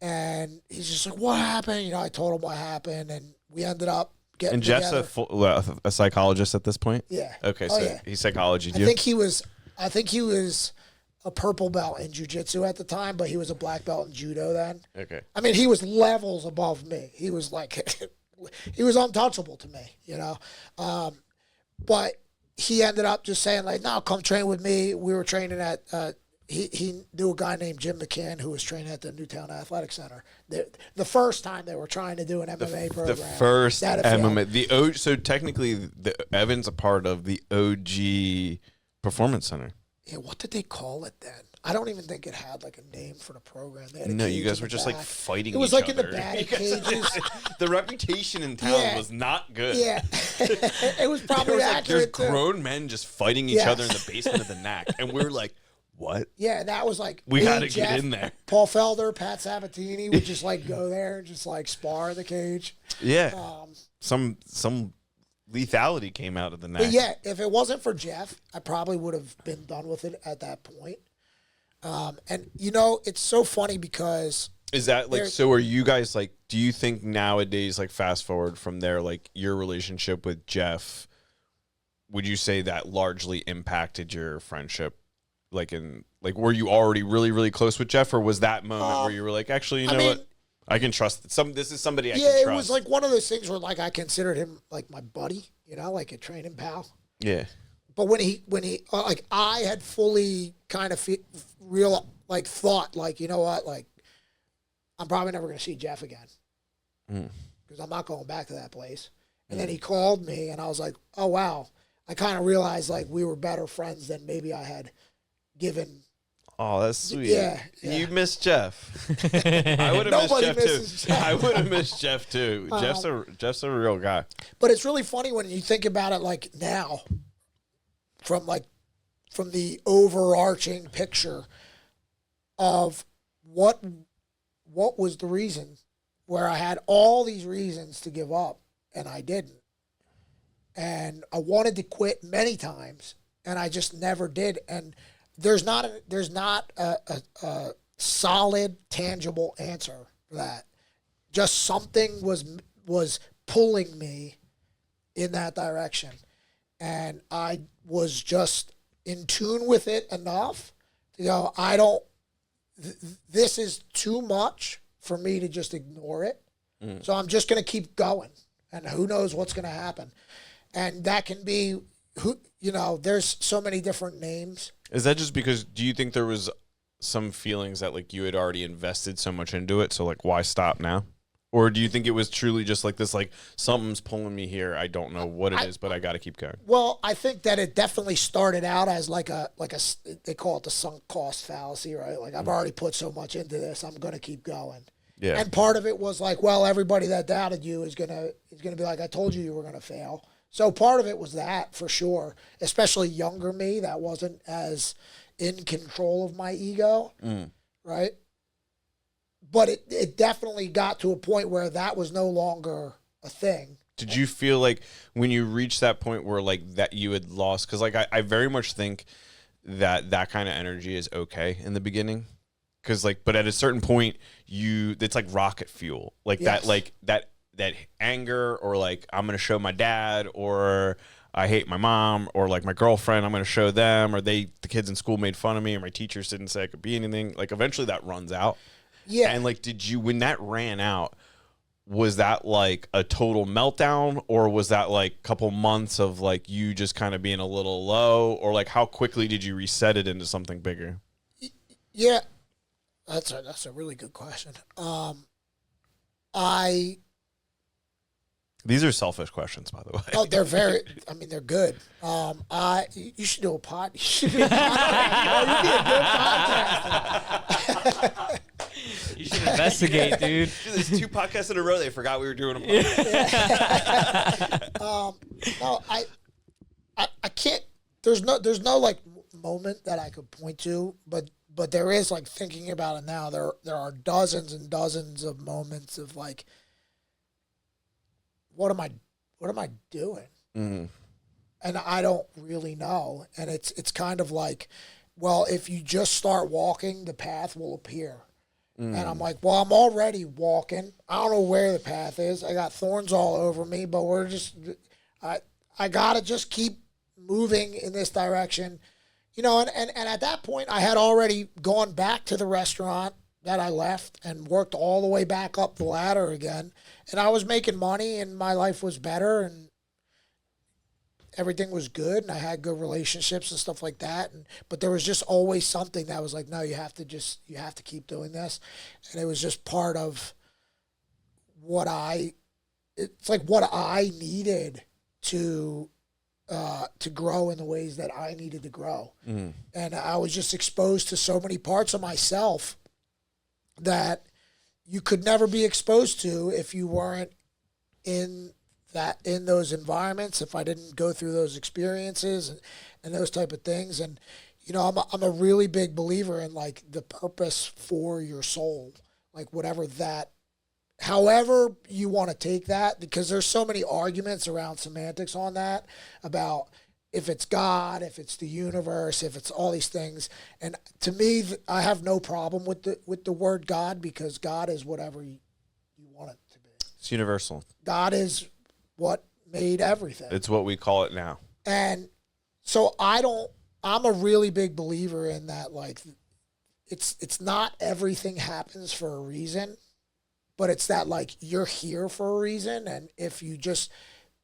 and he's just like, "What happened?" I told him what happened, and we ended up. And Jeff's a psychologist at this point? Yeah. Okay, so he psychologied you? I think he was a purple belt in jiu-jitsu at the time, but he was a black belt in judo then. Okay. I mean, he was levels above me. He was like, he was untouchable to me, But he ended up just saying like, no, come train with me. We were training at, he knew a guy named Jim McCann who was training at the Newtown Athletic Center. The first time they were trying to do an MMA program. The first that had failed. MMA. So technically, Evan's a part of the OG Performance Center. Yeah, what did they call it then? I don't even think it had like a name for the program. They had a No, cage you guys in were the just like back. fighting It was each like other. in the batting cages. The reputation in town was not good. Yeah, it was probably There was like, there's accurate too. grown men just fighting each other in the basement of the NAC. And we were like, what? Yeah, that was like We me, got to Jeff, get in there. Paul Felder, Pat Sabatini would just like go there and just like spar in the cage. Yeah. Some lethality came out of the NAC. But yeah, if it wasn't for Jeff, I probably would have been done with it at that point. And it's so funny because Is that like, so are you guys like, do you think nowadays, like fast forward from there, like your relationship with Jeff, would you say that largely impacted your friendship? Like were you already really, really close with Jeff, or was that moment where you were like, actually, you know what? I can trust this is somebody I can trust. Yeah, it was like one of those things where like I considered him like my buddy, like a training pal. Yeah. But when he like I had fully kind of thought like, you know what, like I'm probably never going to see Jeff again because I'm not going back to that place. And then he called me and I was like, oh wow, I kind of realized like we were better friends than maybe I had given. Oh, that's sweet. Yeah. You miss Jeff. I would have missed Jeff too. Jeff. I would have missed Jeff too. Jeff's a real guy. But it's really funny when you think about it like now from the overarching picture of what was the reason where I had all these reasons to give up and I didn't. And I wanted to quit many times and I just never did. And there's not a solid, tangible answer for that. Just something was pulling me in that direction. And I was just in tune with it enough to go, this is too much for me to just ignore it. So I'm just going to keep going. And who knows what's going to happen. And that can be, there's so many different names. Is that just because, do you think there was some feelings that like you had already invested so much into it, so like why stop now? Or do you think it was truly just like this, like something's pulling me here, I don't know what it is, but I got to keep going? Well, I think that it definitely started out as like a they call it the sunk cost fallacy, right? Like I've already put so much into this, I'm going to keep going. Yeah. And part of it was like, well, everybody that doubted you is gonna be like, I told you were gonna fail. So part of it was that for sure, especially younger me that wasn't as in control of my ego, right? But it definitely got to a point where that was no longer a thing. Did you feel like when you reached that point where like that you had lost? Because like I very much think that kind of energy is okay in the beginning. Because like, but at a certain point, it's like rocket fuel, like Yes. that anger, or like I'm gonna show my dad, or I hate my mom, or like my girlfriend, I'm gonna show them, or the kids in school made fun of me, or my teachers didn't say I could be anything. Like eventually that runs out. Yeah. And like, when that ran out, was that like a total meltdown, or was that like a couple months of like you just kind of being a little low, or like how quickly did you reset it into something bigger? Yeah. That's a really good question. These are selfish questions, by the way. Oh, they're good. You should do a pod. You should be a podcaster. You should investigate, dude. There's 2 podcasts in a row. They forgot we were doing them. No, I can't. There's no like moment that I could point to, but there is, like, thinking about it now. There are dozens and dozens of moments of like, what am I doing? Mm-hmm. And I don't really know. And it's kind of like, well, if you just start walking, the path will appear. And I'm like, well, I'm already walking. I don't know where the path is. I got thorns all over me, but I gotta just keep moving in this direction. And at that point, I had already gone back to the restaurant that I left and worked all the way back up the ladder again. And I was making money, and my life was better, and everything was good, and I had good relationships and stuff like that. But there was just always something that was like, no, you have to keep doing this. And it was just part of what I needed to grow in the ways that I needed to grow. And I was just exposed to so many parts of myself that you could never be exposed to if you weren't in those environments, if I didn't go through those experiences and those type of things. And, I'm a really big believer in like the purpose for your soul, like whatever that, however you want to take that, because there's so many arguments around semantics on that, about if it's God, if it's the universe, if it's all these things. And to me, I have no problem with the word God, because God is whatever you want it to be. It's universal. God is what made everything. It's what we call it now. And so I'm a really big believer in that, like, it's not everything happens for a reason, but it's that, like, you're here for a reason. And if you just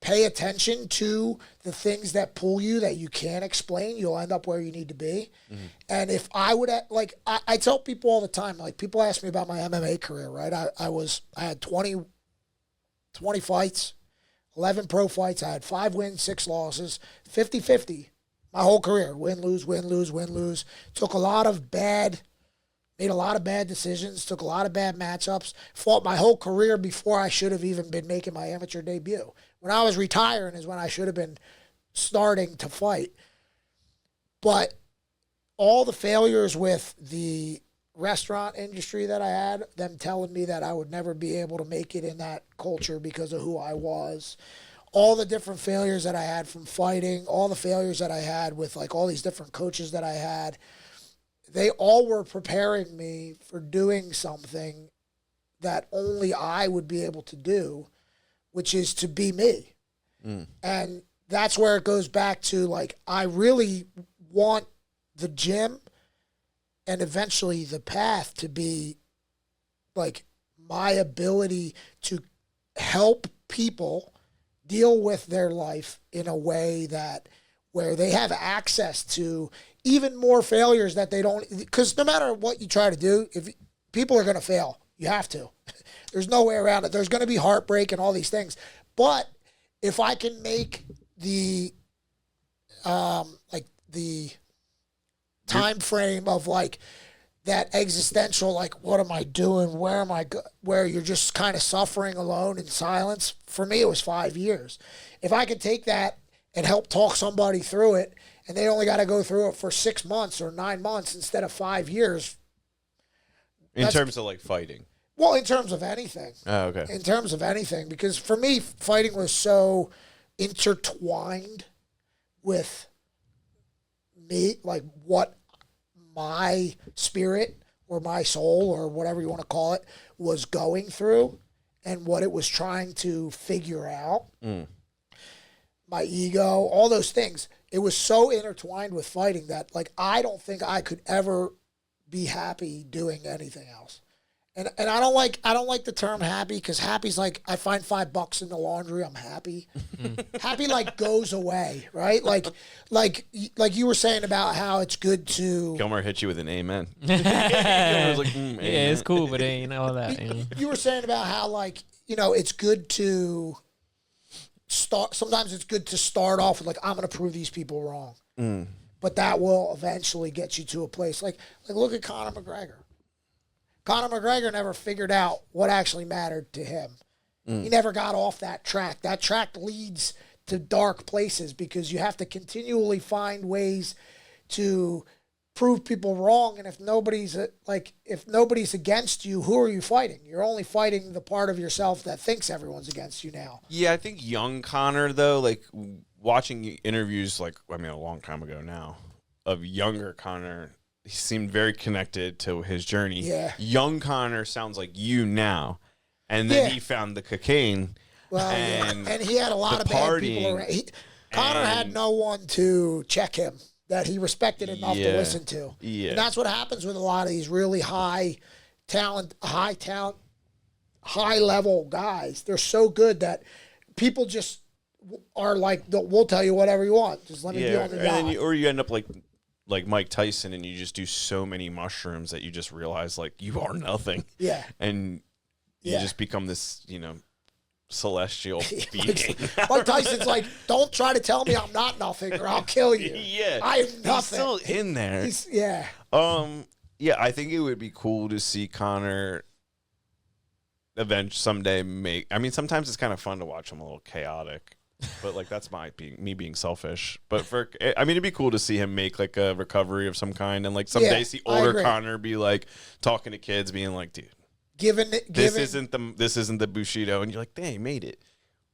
pay attention to the things that pull you that you can't explain, you'll end up where you need to be. And if I would, like, I tell people all the time, like, people ask me about my MMA career, right? I had 20 fights, 11 pro fights. I had 5 wins, 6 losses, 50-50 my whole career. Win, lose, win, lose, win, lose. Made a lot of bad decisions, took a lot of bad matchups, fought my whole career before I should have even been making my amateur debut. When I was retiring is when I should have been starting to fight. But all the failures with the restaurant industry that I had, them telling me that I would never be able to make it in that culture because of who I was, all the different failures that I had from fighting, all the failures that I had with like all these different coaches that I had, they all were preparing me for doing something that only I would be able to do. which is to be me. And that's where it goes back to, like, I really want the gym and eventually the path to be, like, my ability to help people deal with their life in a way that where they have access to even more failures that they don't, because no matter what you try to do, if people are going to fail, you have to. There's no way around it. There's going to be heartbreak and all these things. But if I can make the the time frame of, like, that existential, like, what am I doing? Where am I where you're just kind of suffering alone in silence. For me, it was 5 years. If I could take that and help talk somebody through it, and they only got to go through it for 6 months or 9 months instead of 5 years. In terms of, like, fighting. Well, in terms of anything. Oh, okay. In terms of anything. Because for me, fighting was so intertwined with me, like what my spirit or my soul or whatever you want to call it was going through and what it was trying to figure out. My ego, all those things. It was so intertwined with fighting that, like, I don't think I could ever be happy doing anything else. And I don't like the term happy, because happy's like, I find $5 in the laundry, I'm happy. Happy, like, goes away, right? Like you were saying about how it's good to. Gilmore hit you with an amen. Yeah, Like, yeah, it's cool, but it ain't all that. You know? You were saying about how, like, you know, it's good to start. Sometimes it's good to start off with, like, I'm going to prove these people wrong. But that will eventually get you to a place like look at Conor McGregor. Conor McGregor never figured out what actually mattered to him. He never got off that track. That track leads to dark places because you have to continually find ways to prove people wrong. And if nobody's against you, who are you fighting? You're only fighting the part of yourself that thinks everyone's against you now. Yeah, I think young Connor, though, like, watching interviews, like, I mean, a long time ago now, of younger Connor, he seemed very connected to his journey. Yeah. Young Connor sounds like you now. And then he found the cocaine. Well, and he had a lot of bad people around. Connor had no one to check him that he respected enough to listen to. Yeah. And that's what happens with a lot of these really high level guys. They're so good that people just are like, we'll tell you whatever you want. Just let me be on the yacht. Or you end up like Mike Tyson, and you just do so many mushrooms that you just realize, like, you are nothing. Yeah. And you just become this, you know, celestial being. Mike Tyson's like, don't try to tell me I'm not nothing or I'll kill you. Yeah. I am nothing. He's still in there. Yeah, I think it would be cool to see Connor someday make. I mean, sometimes it's kind of fun to watch him a little chaotic, but, like, that's me being selfish. But it'd be cool to see him make, like, a recovery of some kind, and, like, someday see older Connor be, like, talking to kids, being like, dude, this isn't the Bushido, and you're like, dang, he made it.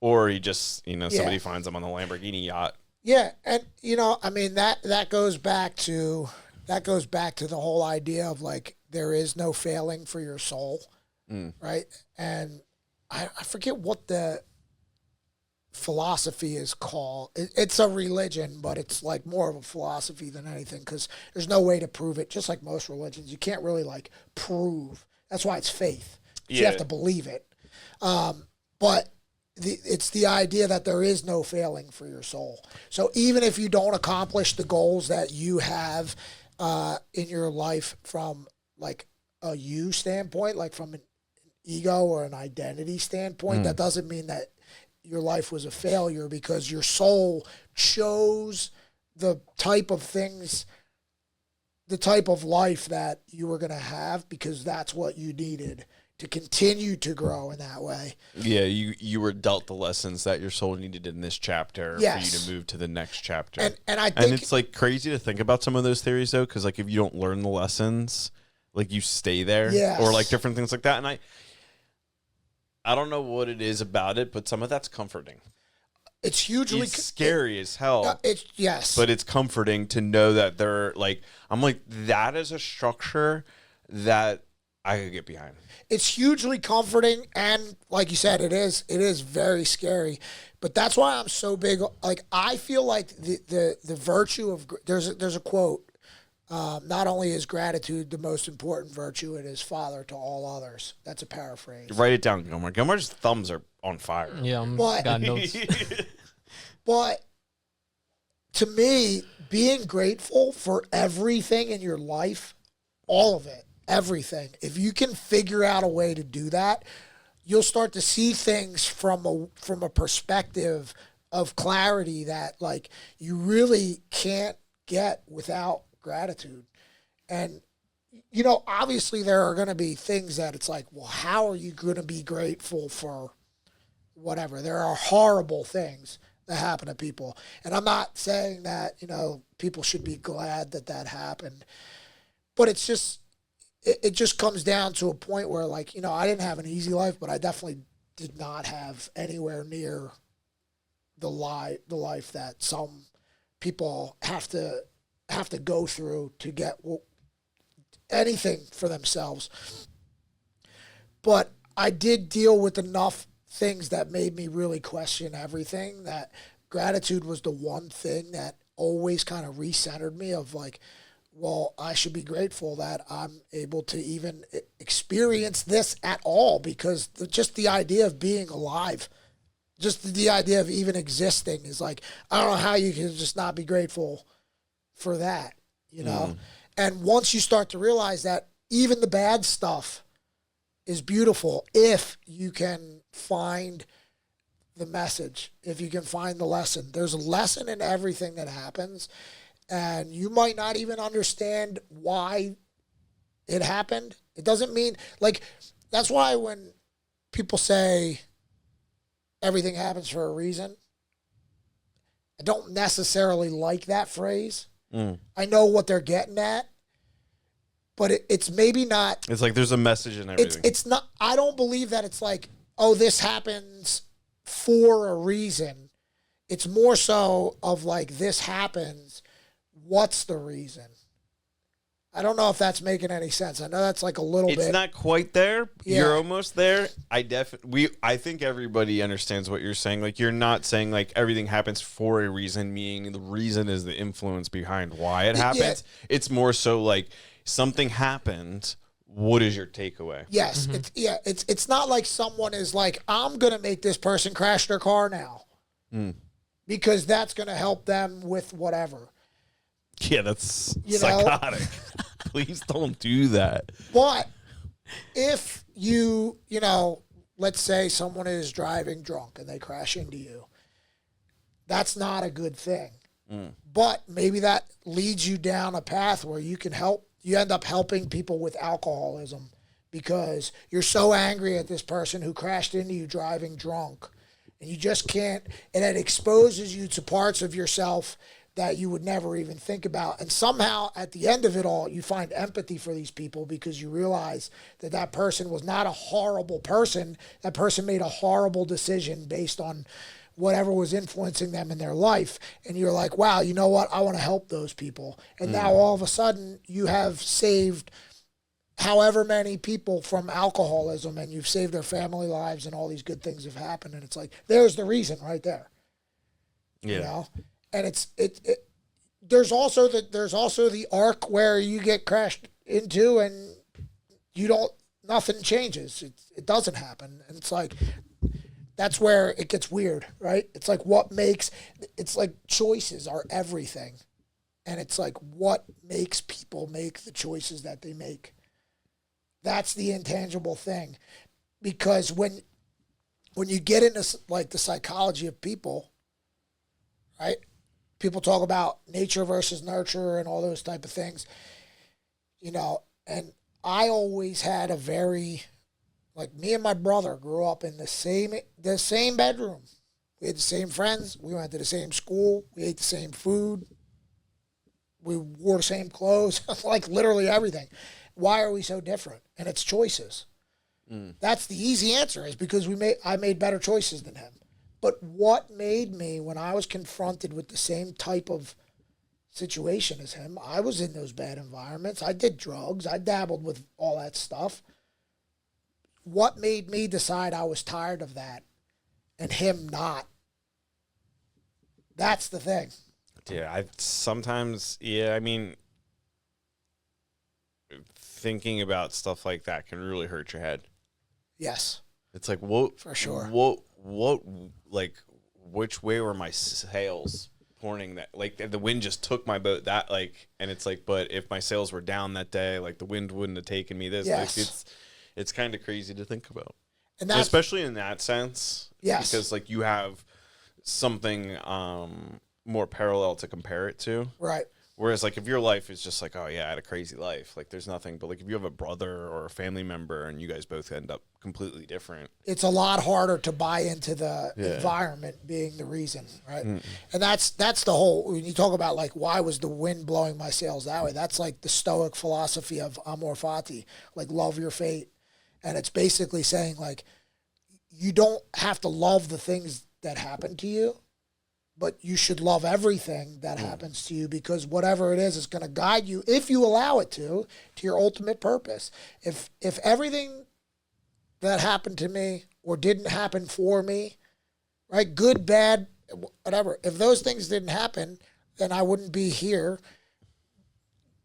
Or he just, you know, somebody finds him on the Lamborghini yacht. Yeah, and, you know, I mean, that goes back to the whole idea of, like, there is no failing for your soul, right? And I forget what the philosophy is called. It's a religion, but it's, like, more of a philosophy than anything, because there's no way to prove it. Just like most religions, you can't really, like, prove. That's why it's faith. You have to believe it. But it's the idea that there is no failing for your soul. So even if you don't accomplish the goals that you have in your life from, like, a you standpoint, like from an ego or an identity standpoint, that doesn't mean that your life was a failure, because your soul chose the type of things, the type of life that you were going to have, because that's what you needed to continue to grow in that way. Yeah, you were dealt the lessons that your soul needed in this chapter for you to move to the next chapter. And I think, it's, like, crazy to think about some of those theories, though, because, like, if you don't learn the lessons, like, you stay there. Yes. Or, like, different things like that. And I don't know what it is about it, but some of that's comforting. it's hugely scary as hell. But it's comforting to know that they're like, I'm like, that is a structure that I could get behind. It's hugely comforting, and like you said, it is very scary. But that's why I'm so big. Like, I feel like the virtue of there's a quote. Not only is gratitude the most important virtue, it is father to all others. That's a paraphrase. Write it down, Gilmore. Gilmore's thumbs are on fire. Yeah, But- got notes. But to me, being grateful for everything in your life, all of it, everything, if you can figure out a way to do that, you'll start to see things from a perspective of clarity that, like, you really can't get without gratitude. And, you know, obviously there are going to be things that it's like, well, how are you going to be grateful for whatever? There are horrible things that happen to people. And I'm not saying that, you know, people should be glad that that happened. But it's just, it just comes down to a point where, like, you know, I didn't have an easy life, but I definitely did not have anywhere near the life that some people have to go through to get anything for themselves. But I did deal with enough things that made me really question everything, that gratitude was the one thing that always kind of recentered me of, like, well, I should be grateful that I'm able to even experience this at all, because just the idea of being alive, just the idea of even existing is like, I don't know how you can just not be grateful for that, you know? And once you start to realize that even the bad stuff is beautiful if you can find the message, if you can find the lesson. There's a lesson in everything that happens, and you might not even understand why it happened. It doesn't mean, like, that's why when people say everything happens for a reason, I don't necessarily like that phrase. I know what they're getting at, but it's maybe not. It's like there's a message in everything. It's not. I don't believe that it's like, oh, this happens for a reason. It's more so of like, this happens. What's the reason? I don't know if that's making any sense. I know that's like a little bit. It's not quite there. Yeah. You're almost there. I think everybody understands what you're saying. Like, you're not saying like everything happens for a reason, meaning the reason is the influence behind why it happens. Yeah. It's more so like something happened. What is your takeaway? Yes. It's not like someone is like, I'm going to make this person crash their car now because that's going to help them with whatever. Yeah, that's You know? psychotic. Please don't do that. But if you know, let's say someone is driving drunk and they crash into you, that's not a good thing. But maybe that leads you down a path where you can help. You end up helping people with alcoholism because you're so angry at this person who crashed into you driving drunk, and you just can't, and it exposes you to parts of yourself that you would never even think about. And somehow at the end of it all, you find empathy for these people because you realize that that person was not a horrible person. That person made a horrible decision based on whatever was influencing them in their life. And you're like, wow, you know what? I want to help those people. And now all of a sudden you have saved however many people from alcoholism, and you've saved their family lives, and all these good things have happened. And it's like, there's the reason right there. Yeah. You know? And there's also the arc where you get crashed into and nothing changes. It doesn't happen. And it's like, that's where it gets weird, right? It's like it's like choices are everything. And it's like, what makes people make the choices that they make? That's the intangible thing. Because when you get into like the psychology of people, right? People talk about nature versus nurture and all those type of things, you know, and I always had a very, like, me and my brother grew up in the same bedroom. We had the same friends. We went to the same school. We ate the same food. We wore the same clothes, like literally everything. Why are we so different? And it's choices. That's the easy answer, is because I made better choices than him. But what made me, when I was confronted with the same type of situation as him, I was in those bad environments. I did drugs. I dabbled with all that stuff. what made me decide I was tired of that and him not? That's the thing. Yeah, I sometimes, I mean, thinking about stuff like that can really hurt your head. Yes. It's like, what? For sure. What, like, which way were my sails pointing that? Like, the wind just took my boat that, like, and it's like, but if my sails were down that day, like, the wind wouldn't have taken me this. Yes. Like, it's kind of crazy to think about. And that's, especially in that sense. Yes. Because, like, you have something more parallel to compare it to. right. Whereas, like, if your life is just like, oh, yeah, I had a crazy life, like, there's nothing. But, like, if you have a brother or a family member and you guys both end up completely different. It's a lot harder to buy into the environment being the reason, right? And that's the whole, when you talk about, like, why was the wind blowing my sails that way? That's, like, the Stoic philosophy of Amor Fati, like, love your fate. And it's basically saying, like, you don't have to love the things that happen to you, but you should love everything that happens to you, because whatever it is going to guide you, if you allow it to your ultimate purpose. If everything that happened to me or didn't happen for me, right, good, bad, whatever, if those things didn't happen, then I wouldn't be here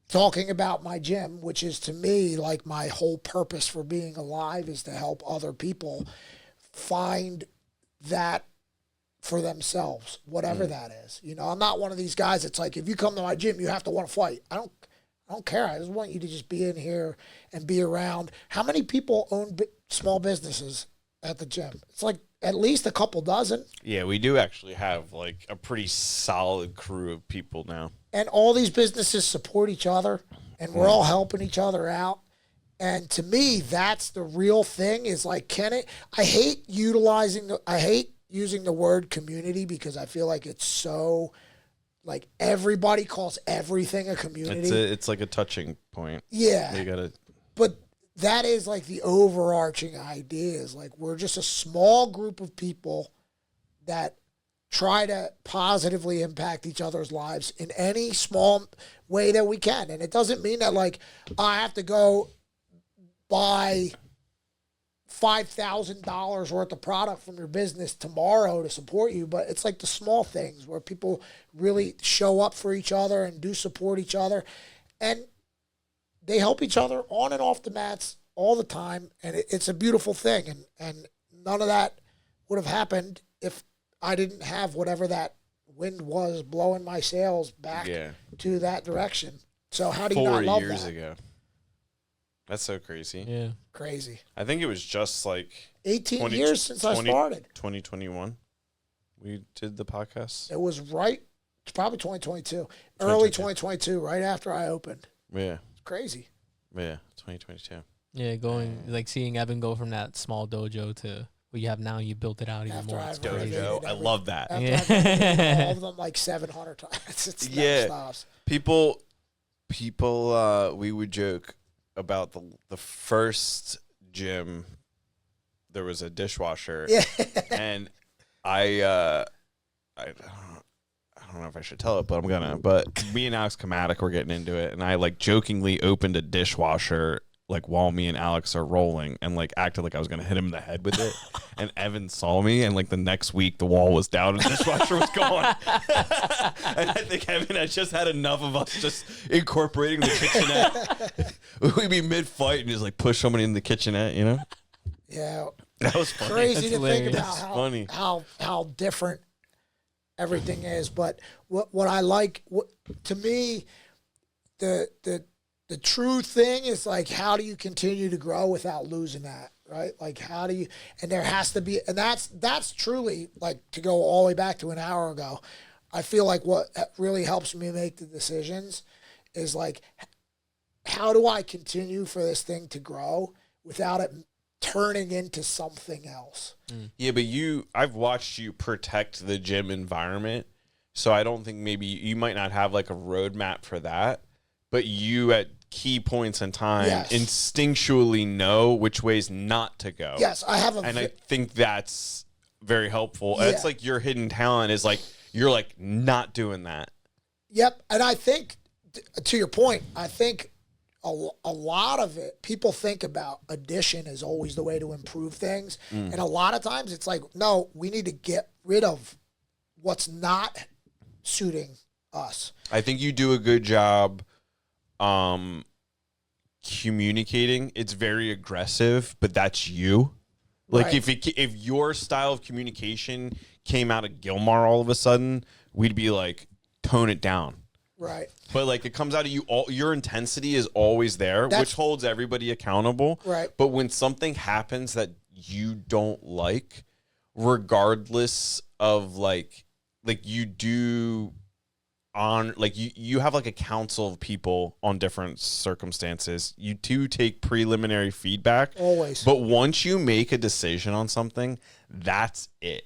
talking about my gym, which is, to me, like, my whole purpose for being alive is to help other people find that for themselves, whatever that is. You know, I'm not one of these guys that's like, if you come to my gym, you have to want to fight. I don't care. I just want you to just be in here and be around. How many people own small businesses at the gym? It's like at least a couple dozen. Yeah, we do actually have, like, a pretty solid crew of people now. And all these businesses support each other, and we're all helping each other out. And to me, that's the real thing, is like, I hate using the word community, because I feel like it's so, like, everybody calls everything a community. It's like a touching point. Yeah. You gotta. But that is, like, the overarching idea, is, like, we're just a small group of people that try to positively impact each other's lives in any small way that we can. And it doesn't mean that, like, I have to go buy $5,000 worth of product from your business tomorrow to support you, but it's like the small things where people really show up for each other and do support each other, and they help each other on and off the mats all the time, and it's a beautiful thing, and none of that would have happened if I didn't have whatever that wind was blowing my sails back to that direction. So how do you not love 4 years that? ago. That's so crazy. Yeah. Crazy. I think it was just like 18 years since I started. 2021. We did the podcast. It was it's probably 2022. Early 2022, right after I opened. Yeah. It's crazy. Yeah, 2022. Yeah, like seeing Evan go from that small dojo to what you have now, you built it out even After more. I It's crazy. Dojo. I love that. After I've renovated all of them like 700 times. It's never stops. People, we would joke about the first gym. There was a dishwasher, and I don't know if I should tell it, but I'm gonna. But me and Alex Chmieleski were getting into it, and I, like, jokingly opened a dishwasher, like, while me and Alex are rolling, and, like, acted like I was gonna hit him in the head with it. And Evan saw me, and, like, the next week the wall was down and the dishwasher was gone. And I think Evan had just had enough of us just incorporating the kitchenette. We'd be mid-fight and just, like, push somebody in the kitchenette, you know? Yeah. That was funny. Crazy That's to hilarious. think about how different everything is. But what I like, to me, the true thing is, like, how do you continue to grow without losing that, right? Like, how do you, and there has to be, and that's truly, like, to go all the way back to an hour ago, I feel like what really helps me make the decisions is, like, how do I continue for this thing to grow without it turning into something else? Yeah, but I've watched you protect the gym environment, so I don't think maybe you might not have, like, a roadmap for that, but you at key points in time instinctually know which ways not to go. Yes, I have I think that's very helpful. Yeah. It's like your hidden talent is, like, you're, like, not doing that. Yep, and I think, to your point, I think a lot of it, people think about addition is always the way to improve things. And a lot of times it's like, no, we need to get rid of what's not suiting us. I think you do a good job communicating. It's very aggressive, but that's you. Like Right. if your style of communication came out of Gilmar all of a sudden, we'd be like, tone it down. Right. But like it comes out of you, all your intensity is always there, which holds everybody accountable. Right. But when something happens that you don't like, regardless of like you do on like you have like a council of people on different circumstances. You do take preliminary feedback. Always. But once you make a decision on something, that's it.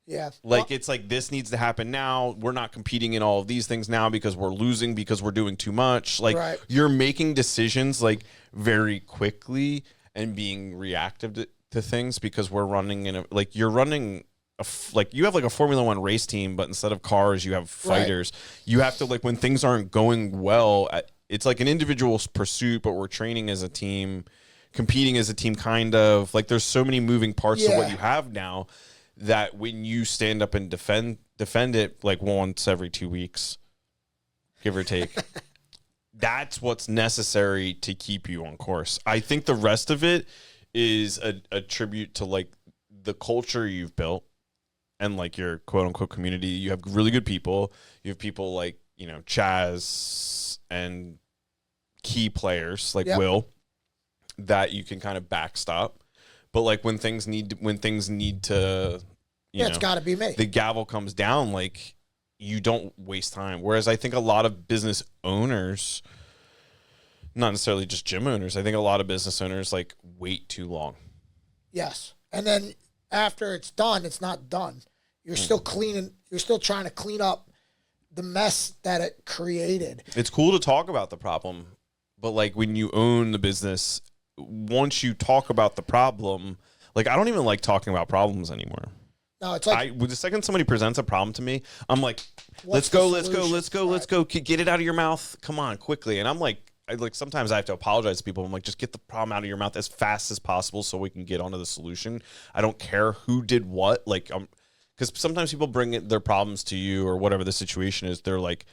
Yeah. Like, it's like, this needs to happen now. We're not competing in all of these things now because we're losing, because we're doing too much. Like, Right. you're making decisions, like, very quickly and being reactive to things because we're running in a, like, you're running, like, you have, like, a Formula One race team, but instead of cars, you have fighters. Right. You have to, like, when things aren't going well, it's like an individual pursuit, but we're training as a team, competing as a team, kind of. Like, there's so many moving parts to what you have now, that when you stand up and defend it like once every 2 weeks, give or take, that's what's necessary to keep you on course. I think the rest of it is a tribute to like the culture you've built and like your quote unquote community. You have really good people. You have people like, you know, Chaz and key players like Will that you can kind of backstop. But like when things need to, you know, it's got to be me. The gavel comes down, like you don't waste time. Whereas I think a lot of business owners, not necessarily just gym owners, I think a lot of business owners like wait too long. Yes. And then after it's done, it's not done. You're still cleaning, you're still trying to clean up the mess that it created. It's cool to talk about the problem, but like when you own the business, once you talk about the problem, like I don't even like talking about problems anymore. No, it's like the second somebody presents a problem to me, I'm like, let's go, get it out of your mouth. Come on, quickly. And I'm like, sometimes I have to apologize to people. I'm like, just get the problem out of your mouth as fast as possible so we can get onto the solution. I don't care who did what. Like, because sometimes people bring their problems to you or whatever the situation is. They're like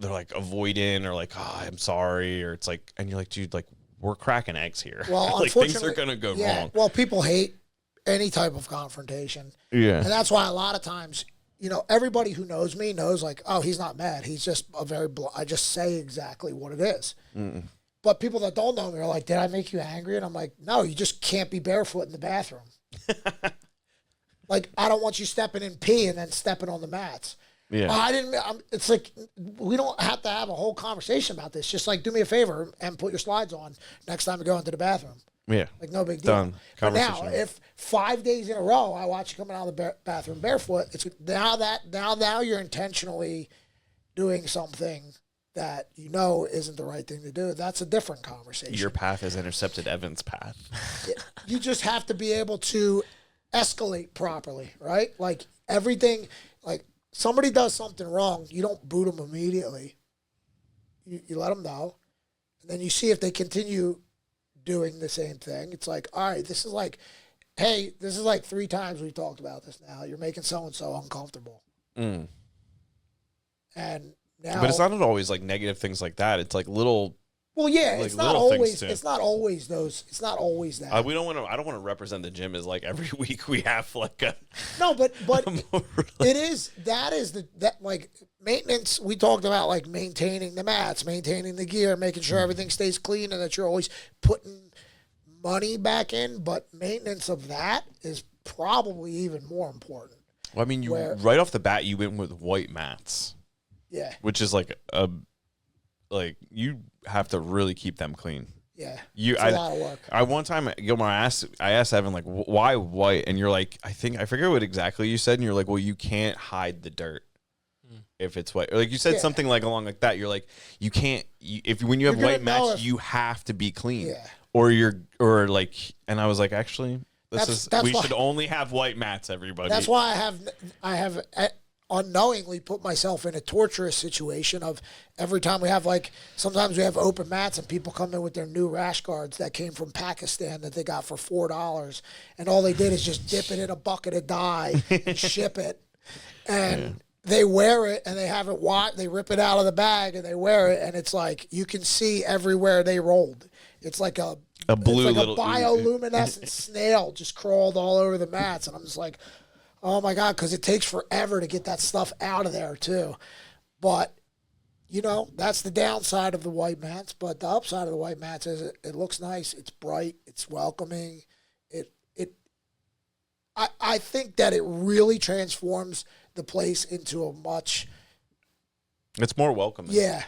avoiding or like, oh, I'm sorry. Or it's like, and you're like, dude, like, we're cracking eggs here. Well, like things are going to go wrong. Well, people hate any type of confrontation. Yeah. And that's why a lot of times, you know, everybody who knows me knows like, oh, he's not mad. He's just I just say exactly what it is. Mm-mm. But people that don't know me are like, did I make you angry? And I'm like, no, you just can't be barefoot in the bathroom. Like, I don't want you stepping in pee and then stepping on the mats. Yeah. It's like, we don't have to have a whole conversation about this. Just like, do me a favor and put your slides on next time you go into the bathroom. Yeah. Like, no big deal. Done. But now, if 5 days in a row I watch you coming out of the bathroom barefoot, it's now you're intentionally doing something that you know isn't the right thing to do. That's a different conversation. Your path has intercepted Evan's path. You just have to be able to escalate properly, right? Like, everything, like, somebody does something wrong, you don't boot them immediately. You let them know. And then you see if they continue doing the same thing. It's like, all right, this is like 3 times we've talked about this now. You're making so-and-so uncomfortable. Mm. And now... But it's not always like negative things like that. It's like little... Well, yeah, like it's not always those. It's not always that. I don't want to represent the gym as like every week we have like a... No, but like maintenance. We talked about like maintaining the mats, maintaining the gear, making sure everything stays clean and that you're always putting money back in. But maintenance of that is probably even more important. Well, I mean, right off the bat, you went with white mats. Yeah. Which is like you have to really keep them clean. Yeah, it's a lot of work. One time, Gilmar, I asked Evan, like, why white? And you're like, I forget what exactly you said. And you're like, well, you can't hide the dirt if it's white. Or like you said something like along like that. You're like, you can't, when you have white mats, you have to be clean. Yeah. And I was like, actually, we should only have white mats, everybody. That's why I have unknowingly put myself in a torturous situation of every time we have sometimes we have open mats and people come in with their new rash guards that came from Pakistan that they got for $4, and all they did is just dip it in a bucket of dye and ship it, and they wear it and they haven't washed. They rip it out of the bag and they wear it, and it's like you can see everywhere they rolled. It's like a blue it's like little a bioluminescent snail just crawled all over the mats, and I'm just like, oh my God, because it takes forever to get that stuff out of there too. But, that's the downside of the white mats. But the upside of the white mats is it looks nice. It's bright. It's welcoming. I think that it really transforms the place into a much... It's more welcoming. Yeah.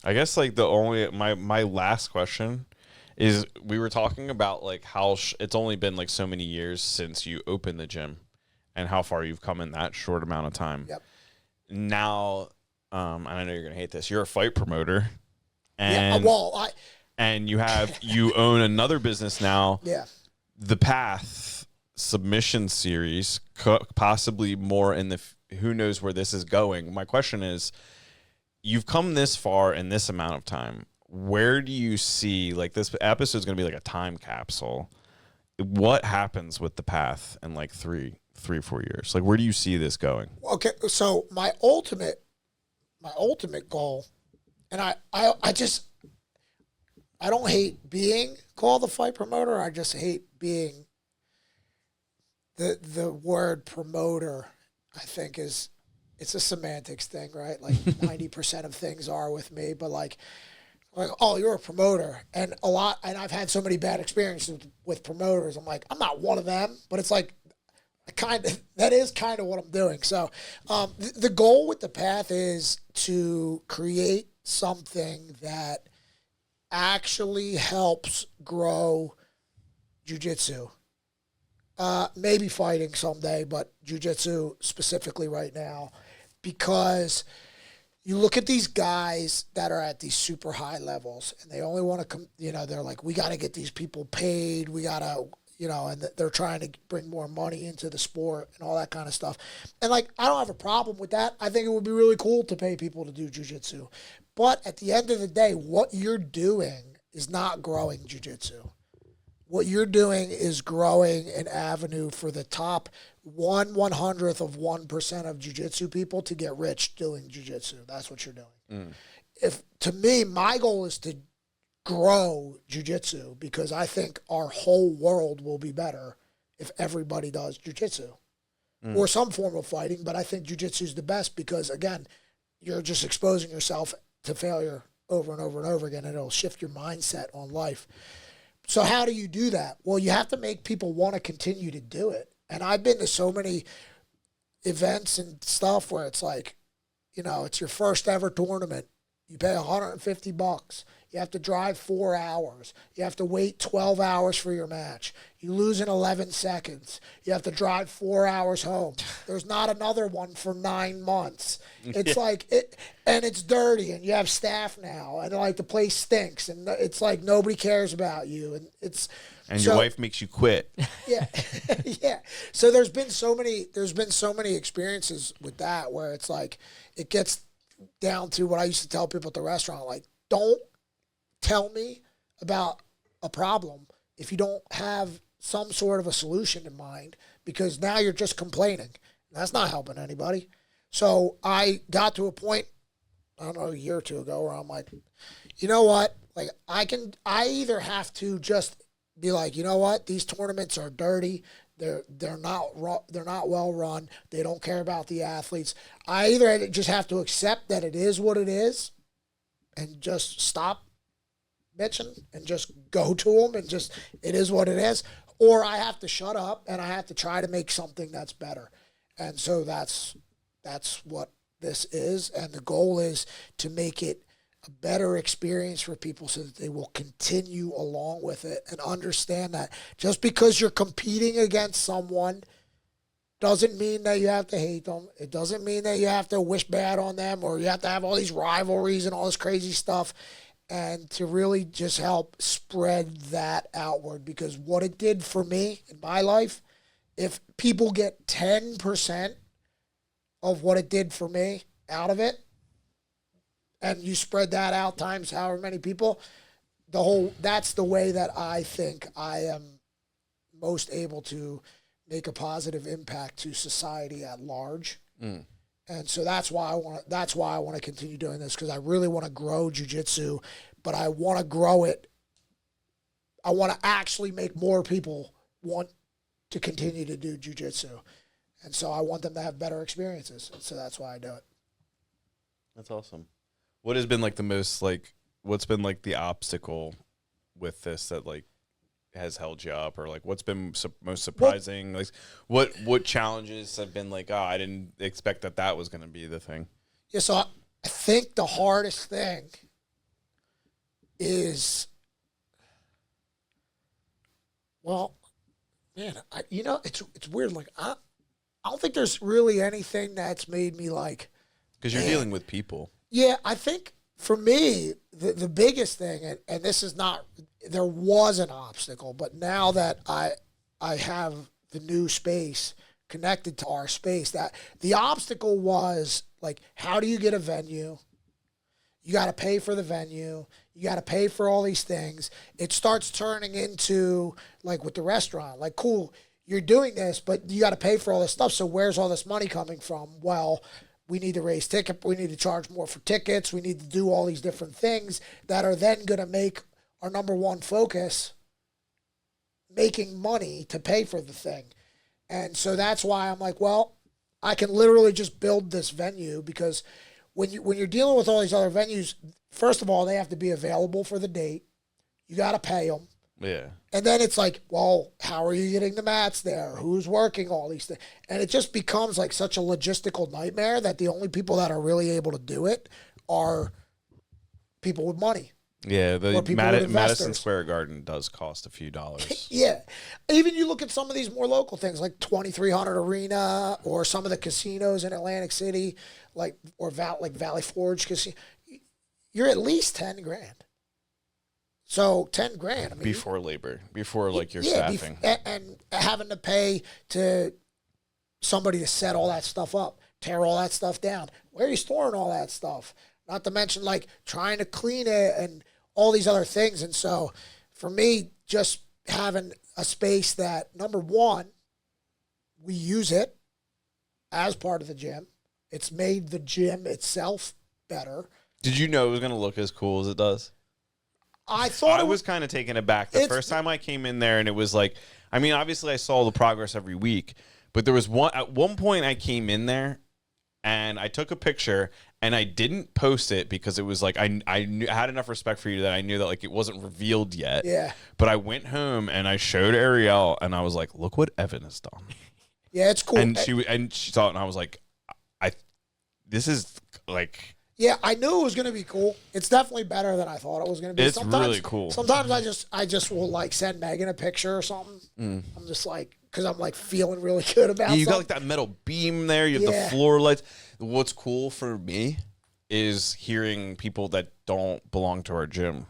I guess my last question is, we were talking about how it's only been so many years since you opened the gym and how far you've come in that short amount of time. Yep. Now, and I know you're going to hate this, you're a fight promoter. And, and you own another business now. Yeah. The Path submission series, possibly more in the, who knows where this is going. My question is, you've come this far in this amount of time. Where do you see, this episode is going to be a time capsule? What happens with the Path in 3-4 years? Where do you see this going? Okay, so my ultimate goal, and I don't hate being called a fight promoter. I just hate being the word promoter. I think it's a semantics thing, right? 90% of things are with me, but oh, you're a promoter, and I've had so many bad experiences with promoters. I'm I'm not one of them, but it's that is kind of what I'm doing. So, the goal with the Path is to create something that actually helps grow jiu-jitsu. Maybe fighting someday, but jiu-jitsu specifically right now, because you look at these guys that are at these super high levels and they only want to come, they're we got to get these people paid. We got to, and they're trying to bring more money into the sport and all that kind of stuff. And I don't have a problem with that. I think it would be really cool to pay people to do jiu-jitsu. But at the end of the day, what you're doing is not growing jiu-jitsu. What you're doing is growing an avenue for the top 1/100th of 1% of jiu-jitsu people to get rich doing jiu-jitsu. That's what you're doing. To me, my goal is to grow jiu-jitsu, because I think our whole world will be better if everybody does jiu-jitsu or some form of fighting. But I think jiu-jitsu is the best because, again, you're just exposing yourself to failure over and over and over again, and it'll shift your mindset on life. So how do you do that? Well, you have to make people want to continue to do it. And I've been to so many events and stuff where it's it's your first ever tournament. You pay $150. You have to drive 4 hours. You have to wait 12 hours for your match. You lose in 11 seconds. You have to drive 4 hours home. There's not another one for 9 months. It's and it's dirty, and you have staff now, and the place stinks, and it's nobody cares about you, and your wife makes you quit. Yeah, yeah. So there's been so many experiences with that where it's it gets down to what I used to tell people at the restaurant, don't tell me about a problem if you don't have some sort of a solution in mind, because now you're just complaining. That's not helping anybody. So I got to a point, I don't know, a year or two ago, where I'm you know what? I either have to just be you know what? These tournaments are dirty. They're not well run. They don't care about the athletes. I either just have to accept that it is what it is, and just stop bitching and just go to them and just, it is what it is, or I have to shut up and I have to try to make something that's better. And so that's what this is, and the goal is to make it a better experience for people so that they will continue along with it and understand that just because you're competing against someone doesn't mean that you have to hate them. It doesn't mean that you have to wish bad on them, or you have to have all these rivalries and all this crazy stuff, and to really just help spread that outward. Because what it did for me in my life, if people get 10% of what it did for me out of it, and you spread that out times however many people, that's the way that I think I am most able to make a positive impact to society at large. And so that's why I want to continue doing this, because I really want to grow jiu-jitsu, but I want to grow it. I want to actually make more people want to continue to do jiu-jitsu. And so I want them to have better experiences. And so that's why I do it. That's awesome. What has been like the most, like, what's been like the obstacle with this that like has held you up, or like what's been most surprising? Like what challenges have been like, I didn't expect that was going to be the thing. Yeah. So I think the hardest thing is, well, man, it's weird. Like I don't think there's really anything that's made me like, because you're dealing with people. Yeah, I think for me, the biggest thing, and this is not, there was an obstacle, but now that I have the new space connected to our space, that the obstacle was like, how do you get a venue? You got to pay for the venue. You got to pay for all these things. It starts turning into like with the restaurant, like, cool, you're doing this, but you got to pay for all this stuff. So where's all this money coming from? Well, we need to raise ticket. We need to charge more for tickets. We need to do all these different things that are then going to make our number one focus making money to pay for the thing. And so that's why I'm like, well, I can literally just build this venue, because when you're dealing with all these other venues, first of all, they have to be available for the date. You got to pay them. Yeah. And then it's like, well, how are you getting the mats there? Who's working all these things? And it just becomes like such a logistical nightmare that the only people that are really able to do it are people with money. Yeah, the Madison Square Garden does cost a few dollars. Yeah. Even you look at some of these more local things like 2300 Arena, or some of the casinos in Atlantic City, like Valley Forge Casino. You're at least 10 grand. So 10 grand. I mean, before labor, before like your staffing. And having to pay to somebody to set all that stuff up, tear all that stuff down. Where are you storing all that stuff? Not to mention like trying to clean it and all these other things. And so for me, just having a space that, number one, we use it as part of the gym. It's made the gym itself better. Did you know it was going to look as cool as it does? I thought I was kind of taken aback the first time I came in there, and it was like, I mean, obviously I saw the progress every week, but there was at one point I came in there and I took a picture and I didn't post it because it was like, I had enough respect for you that I knew that like it wasn't revealed yet. Yeah. But I went home and I showed Ariel and I was like, look what Evan has done. Yeah, it's cool. And she saw it and I was like, this is like. Yeah, I knew it was going to be cool. It's definitely better than I thought it was going to be. It's really cool. Sometimes I just will like send Megan a picture or something. I'm just like, because I'm like feeling really good about it. You got like that metal beam there. You have the floor lights. What's cool for me is hearing people that don't belong to our gym.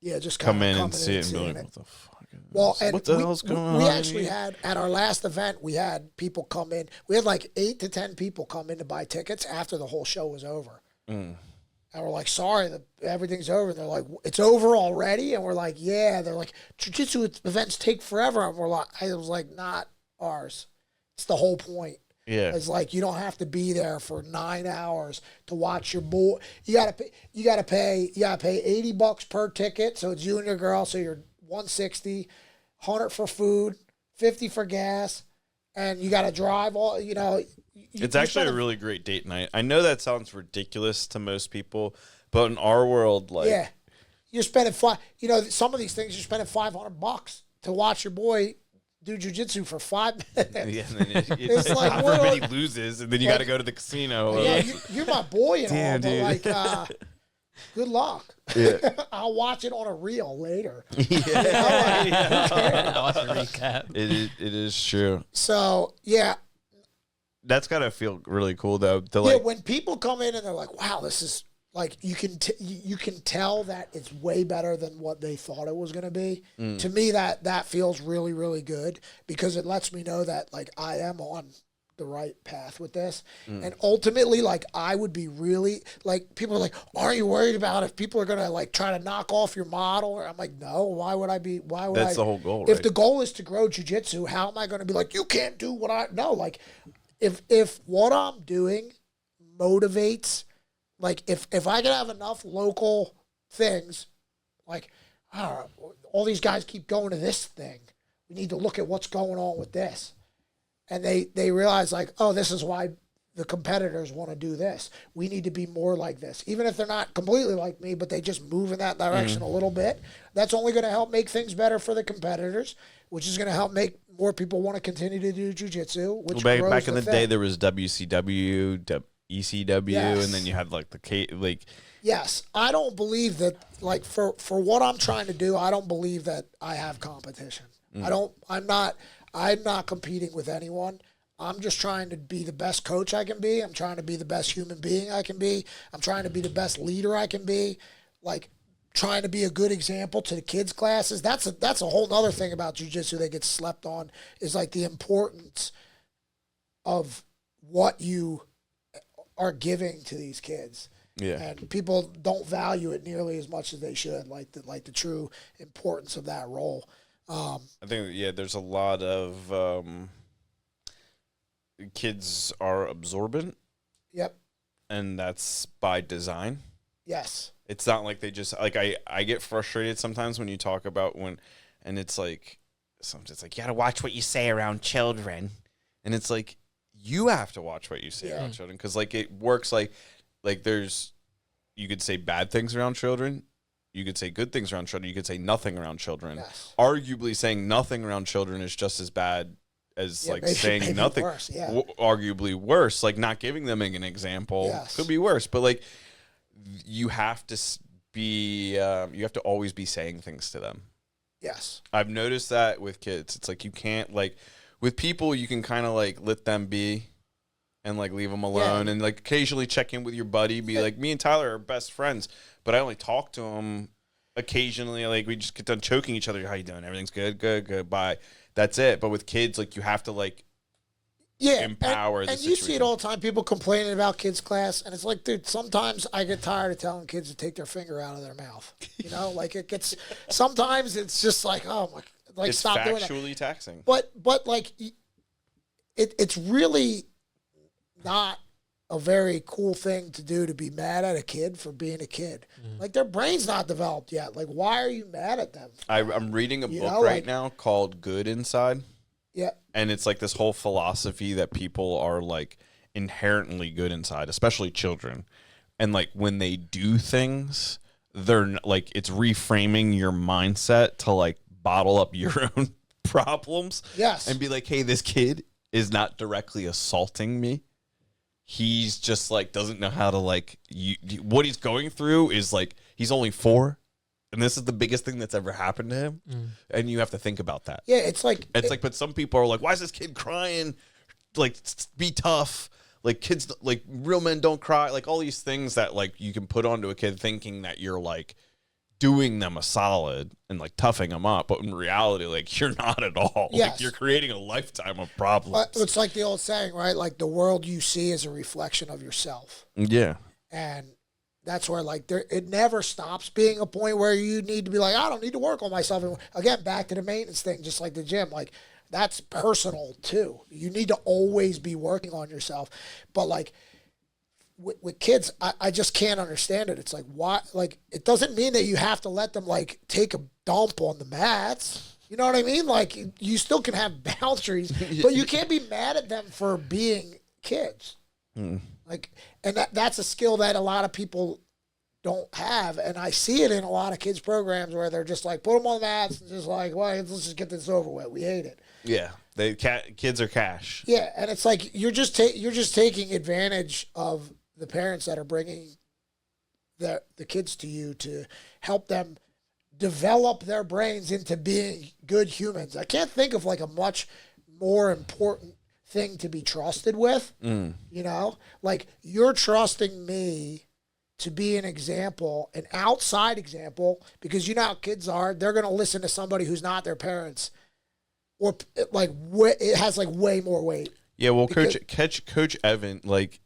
Yeah, just come in and see it and be like, what the fuck is well, and what the hell's going on? We actually had, at our last event, we had people come in. We had like 8 to 10 people come in to buy tickets after the whole show was over. And we're like, sorry, everything's over. And they're like, it's over already? And we're like, yeah. They're like, jiu-jitsu events take forever. And I was like, not ours. It's the whole point. Yeah. It's like, you don't have to be there for 9 hours to watch your boy. You gotta pay $80 per ticket. So it's you and your girl. So you're $160, $100 for food, $50 for gas. And you gotta drive all, It's actually a really great date night. I know that sounds ridiculous to most people, but in our world, like, yeah, you're spending some of these things you're spending $500 to watch your boy do jiu-jitsu for 5 minutes. Yeah, and then it's like, God forbid he loses, and then you got to go to the casino. Yeah, you're my boy and Damn, all, but like, good luck. Yeah. I'll watch it on a reel later. I'll watch a recap. It is true. So yeah. That's gotta feel really cool though. When people come in and they're like, "Wow, this is like," you can tell that it's way better than what they thought it was going to be. To me, that feels really, really good, because it lets me know that like I am on the right path with this. And ultimately, like, I would be really, like, people are like, aren't you worried about if people are going to, like, try to knock off your model? Or I'm like, no, why would I? That's the whole goal, If right? the goal is to grow jiu-jitsu, how am I going to be like, you can't do what I, no, like, if what I'm doing motivates, like, if I can have enough local things, like, all these guys keep going to this thing, we need to look at what's going on with this. And they realize, like, oh, this is why the competitors want to do this. We need to be more like this. Even if they're not completely like me, but they just move in that direction a little bit. That's only going to help make things better for the competitors, which is going to help make more people want to continue to do jiu-jitsu, which grows Back in the thing. day, there was WCW, ECW, Yes. and then you had like Yes, I don't believe that, like, for what I'm trying to do, I don't believe that I have competition. I'm not competing with anyone. I'm just trying to be the best coach I can be. I'm trying to be the best human being I can be. I'm trying to be the best leader I can be. Like, trying to be a good example to the kids' classes. That's a whole other thing about jiu-jitsu that gets slept on, is like the importance of what you are giving to these kids. Yeah. And people don't value it nearly as much as they should, like the true importance of that role. I think, yeah, there's a lot of kids are absorbent, Yep. and that's by design. Yes. It's not like they just, like, I get frustrated sometimes when you talk about and it's like, sometimes it's like, you got to watch what you say around children. And it's like, you have to watch what you say around children, because, like, it works like there's, you could say bad things around children. You could say good things around children. You could say nothing around children. Yes. Arguably, saying nothing around children is just as bad as saying nothing. Worse, yeah. Arguably worse. Like, not giving them an example could be worse. But, like, you have to be, you have to always be saying things to them. Yes. I've noticed that with kids. It's like, you can't, like, with people, you can kind of, like, let them be and, like, leave them alone, and, like, occasionally check in with your buddy. Be like, me and Tyler are best friends, but I only talk to him occasionally. Like, we just get done choking each other. How you doing? Everything's good, good, bye. That's it. But with kids, like, you have to, like, empower the and situation. you see it all the time, people complaining about kids' class, and it's like, dude, sometimes I get tired of telling kids to take their finger out of their mouth. You know, like, it gets, sometimes it's just like, oh my, like, It's stop doing that. factually taxing. But like, it's really not a very cool thing to do, to be mad at a kid for being a kid. Like, their brain's not developed yet. Like, why are you mad at them? I'm reading a book right now called Good Inside. Yeah. And it's like this whole philosophy that people are, like, inherently good inside, especially children. And, like, when they do things, they're like, it's reframing your mindset to, like, bottle up your own problems. Yes. And be like, hey, this kid is not directly assaulting me. He's just, like, doesn't know how to, like, what he's going through is, like, he's only 4, and this is the biggest thing that's ever happened to him, and you have to think about that. Yeah, it's like, But some people are like, why is this kid crying? Like, be tough. Like, kids, like, real men don't cry. Like, all these things that, like, you can put onto a kid thinking that you're, like, doing them a solid and, like, toughing them up, but in reality, like, you're not at all. Yes. Like, you're creating a lifetime of problems. it's like the old saying, right? Like, the world you see is a reflection of yourself. Yeah. And that's where, like, it never stops being a point where you need to be like, I don't need to work on myself anymore. Again, back to the maintenance thing, just like the gym. Like, that's personal, too. You need to always be working on yourself. But, like, with kids, I just can't understand it. It's like, why? Like, it doesn't mean that you have to let them, like, take a dump on the mats. You know what I mean? Like, you still can have boundaries, but you can't be mad at them for being kids. Like, and that's a skill that a lot of people don't have, and I see it in a lot of kids programs where they're just like, put them on the mats and just like, well, let's just get this over with. We hate it. Yeah. Kids are cash. Yeah, and it's like you're just taking advantage of the parents that are bringing the kids to you to help them develop their brains into being good humans. I can't think of, like, a much more important thing to be trusted with. You know, like, you're trusting me to be an example, an outside example, because you know how kids are. They're going to listen to somebody who's not their parents, or, like, it has, like, way more weight. Yeah, well, Because- Coach Evan, like,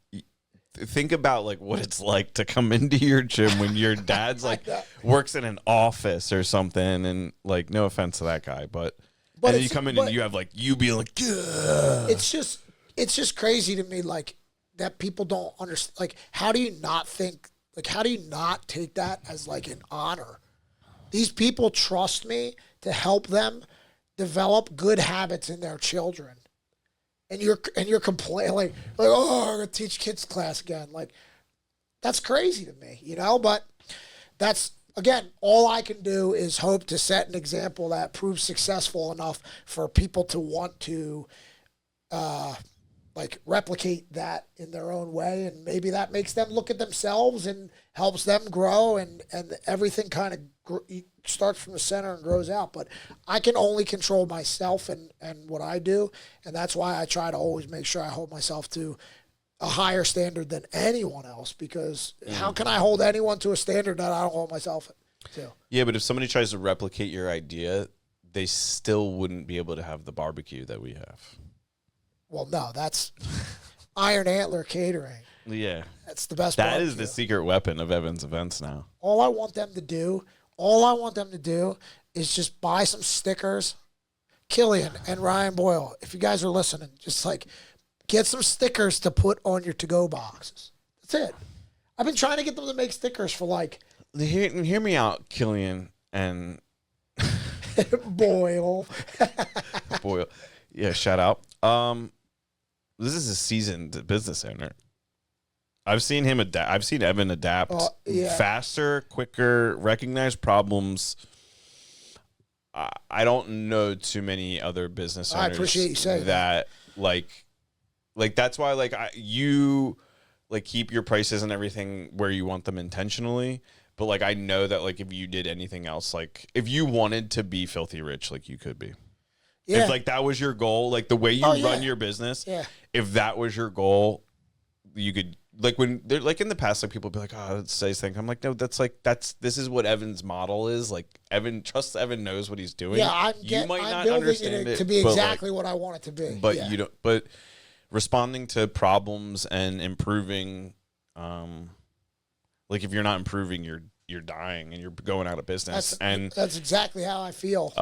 think about like what it's like to come into your gym when your dad's like works in an office or something, and like, no offense to that guy, but and then you come in and you have like you be like, "Gah." it's just crazy to me, like that people don't understand. Like, how do you not think? Like, how do you not take that as like an honor? These people trust me to help them develop good habits in their children, and you're complaining like oh, I'm gonna teach kids class again. Like, that's crazy to me, you know. But that's, again, all I can do is hope to set an example that proves successful enough for people to want to like replicate that in their own way, and maybe that makes them look at themselves and helps them grow, and everything kind of starts from the center and grows out. But I can only control myself and what I do, and that's why I try to always make sure I hold myself to a higher standard than anyone else, because how can I hold anyone to a standard that I don't hold myself to? Yeah, but if somebody tries to replicate your idea, they still wouldn't be able to have the barbecue that we have. Well, no, that's Iron Antler Catering. Yeah. That's the best. That is barbecue. the secret weapon of Evan's events now. All I want them to do is just buy some stickers. Killian and Ryan Boyle, if you guys are listening, just like get some stickers to put on your to-go boxes. That's it. I've been trying to get them to make stickers for like Hear me out, Killian and Boyle. Boyle. Yeah, shout out. This is a seasoned business owner. I've seen him adapt. I've seen Evan adapt faster, quicker, recognize problems. I don't know too many other business owners. I appreciate you saying that. Like that's why you keep your prices and everything where you want them intentionally. But like I know that like if you did anything else, like if you wanted to be filthy rich, like you could be. Yeah. If like that was your goal, like the way you run your business, if that was your goal, you could, like when they're like in the past, like people be like, oh, let's say this thing. I'm like, no, this is what Evan's model is. Like Evan knows what he's doing. Yeah, I'm building understand it to be exactly what I want it to be. But you don't. But responding to problems and improving, like if you're not improving, you're dying and you're going out of business. That's exactly how I feel.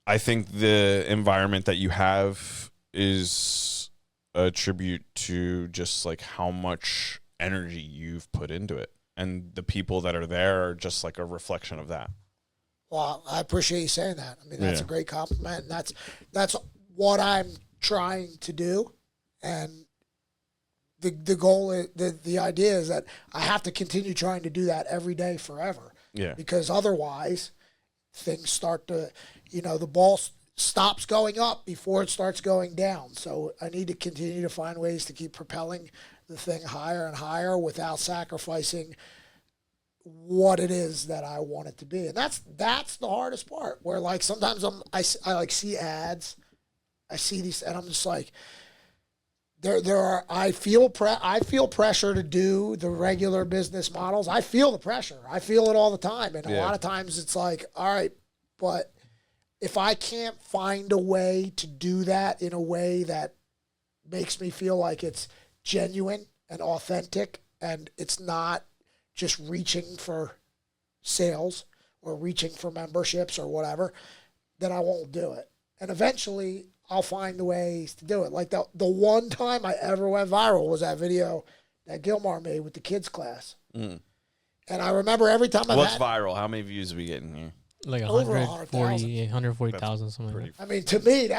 I think the environment that you have is a tribute to just like how much energy you've put into it, and the people that are there are just like a reflection of that. Well, I appreciate you saying that. I mean, that's a great compliment, and that's what I'm trying to do, and the goal is, the idea is that I have to continue trying to do that every day forever. Yeah. Because otherwise, things start to, the ball stops going up before it starts going down. So I need to continue to find ways to keep propelling the thing higher and higher without sacrificing what it is that I want it to be. And that's the hardest part, where like sometimes I like see ads, I see these, and I'm just like, I feel pressure to do the regular business models. I feel the pressure. I feel it all the time. And a lot of times it's like, all right, but if I can't find a way to do that in a way that makes me feel like it's genuine and authentic, and it's not just reaching for sales or reaching for memberships or whatever, then I won't do it. And eventually I'll find the ways to do it. Like the one time I ever went viral was that video that Gilmar made with the kids class. And I remember every time What's viral? How many views are we getting here? Like Over 140,000, something like that. I mean, to me,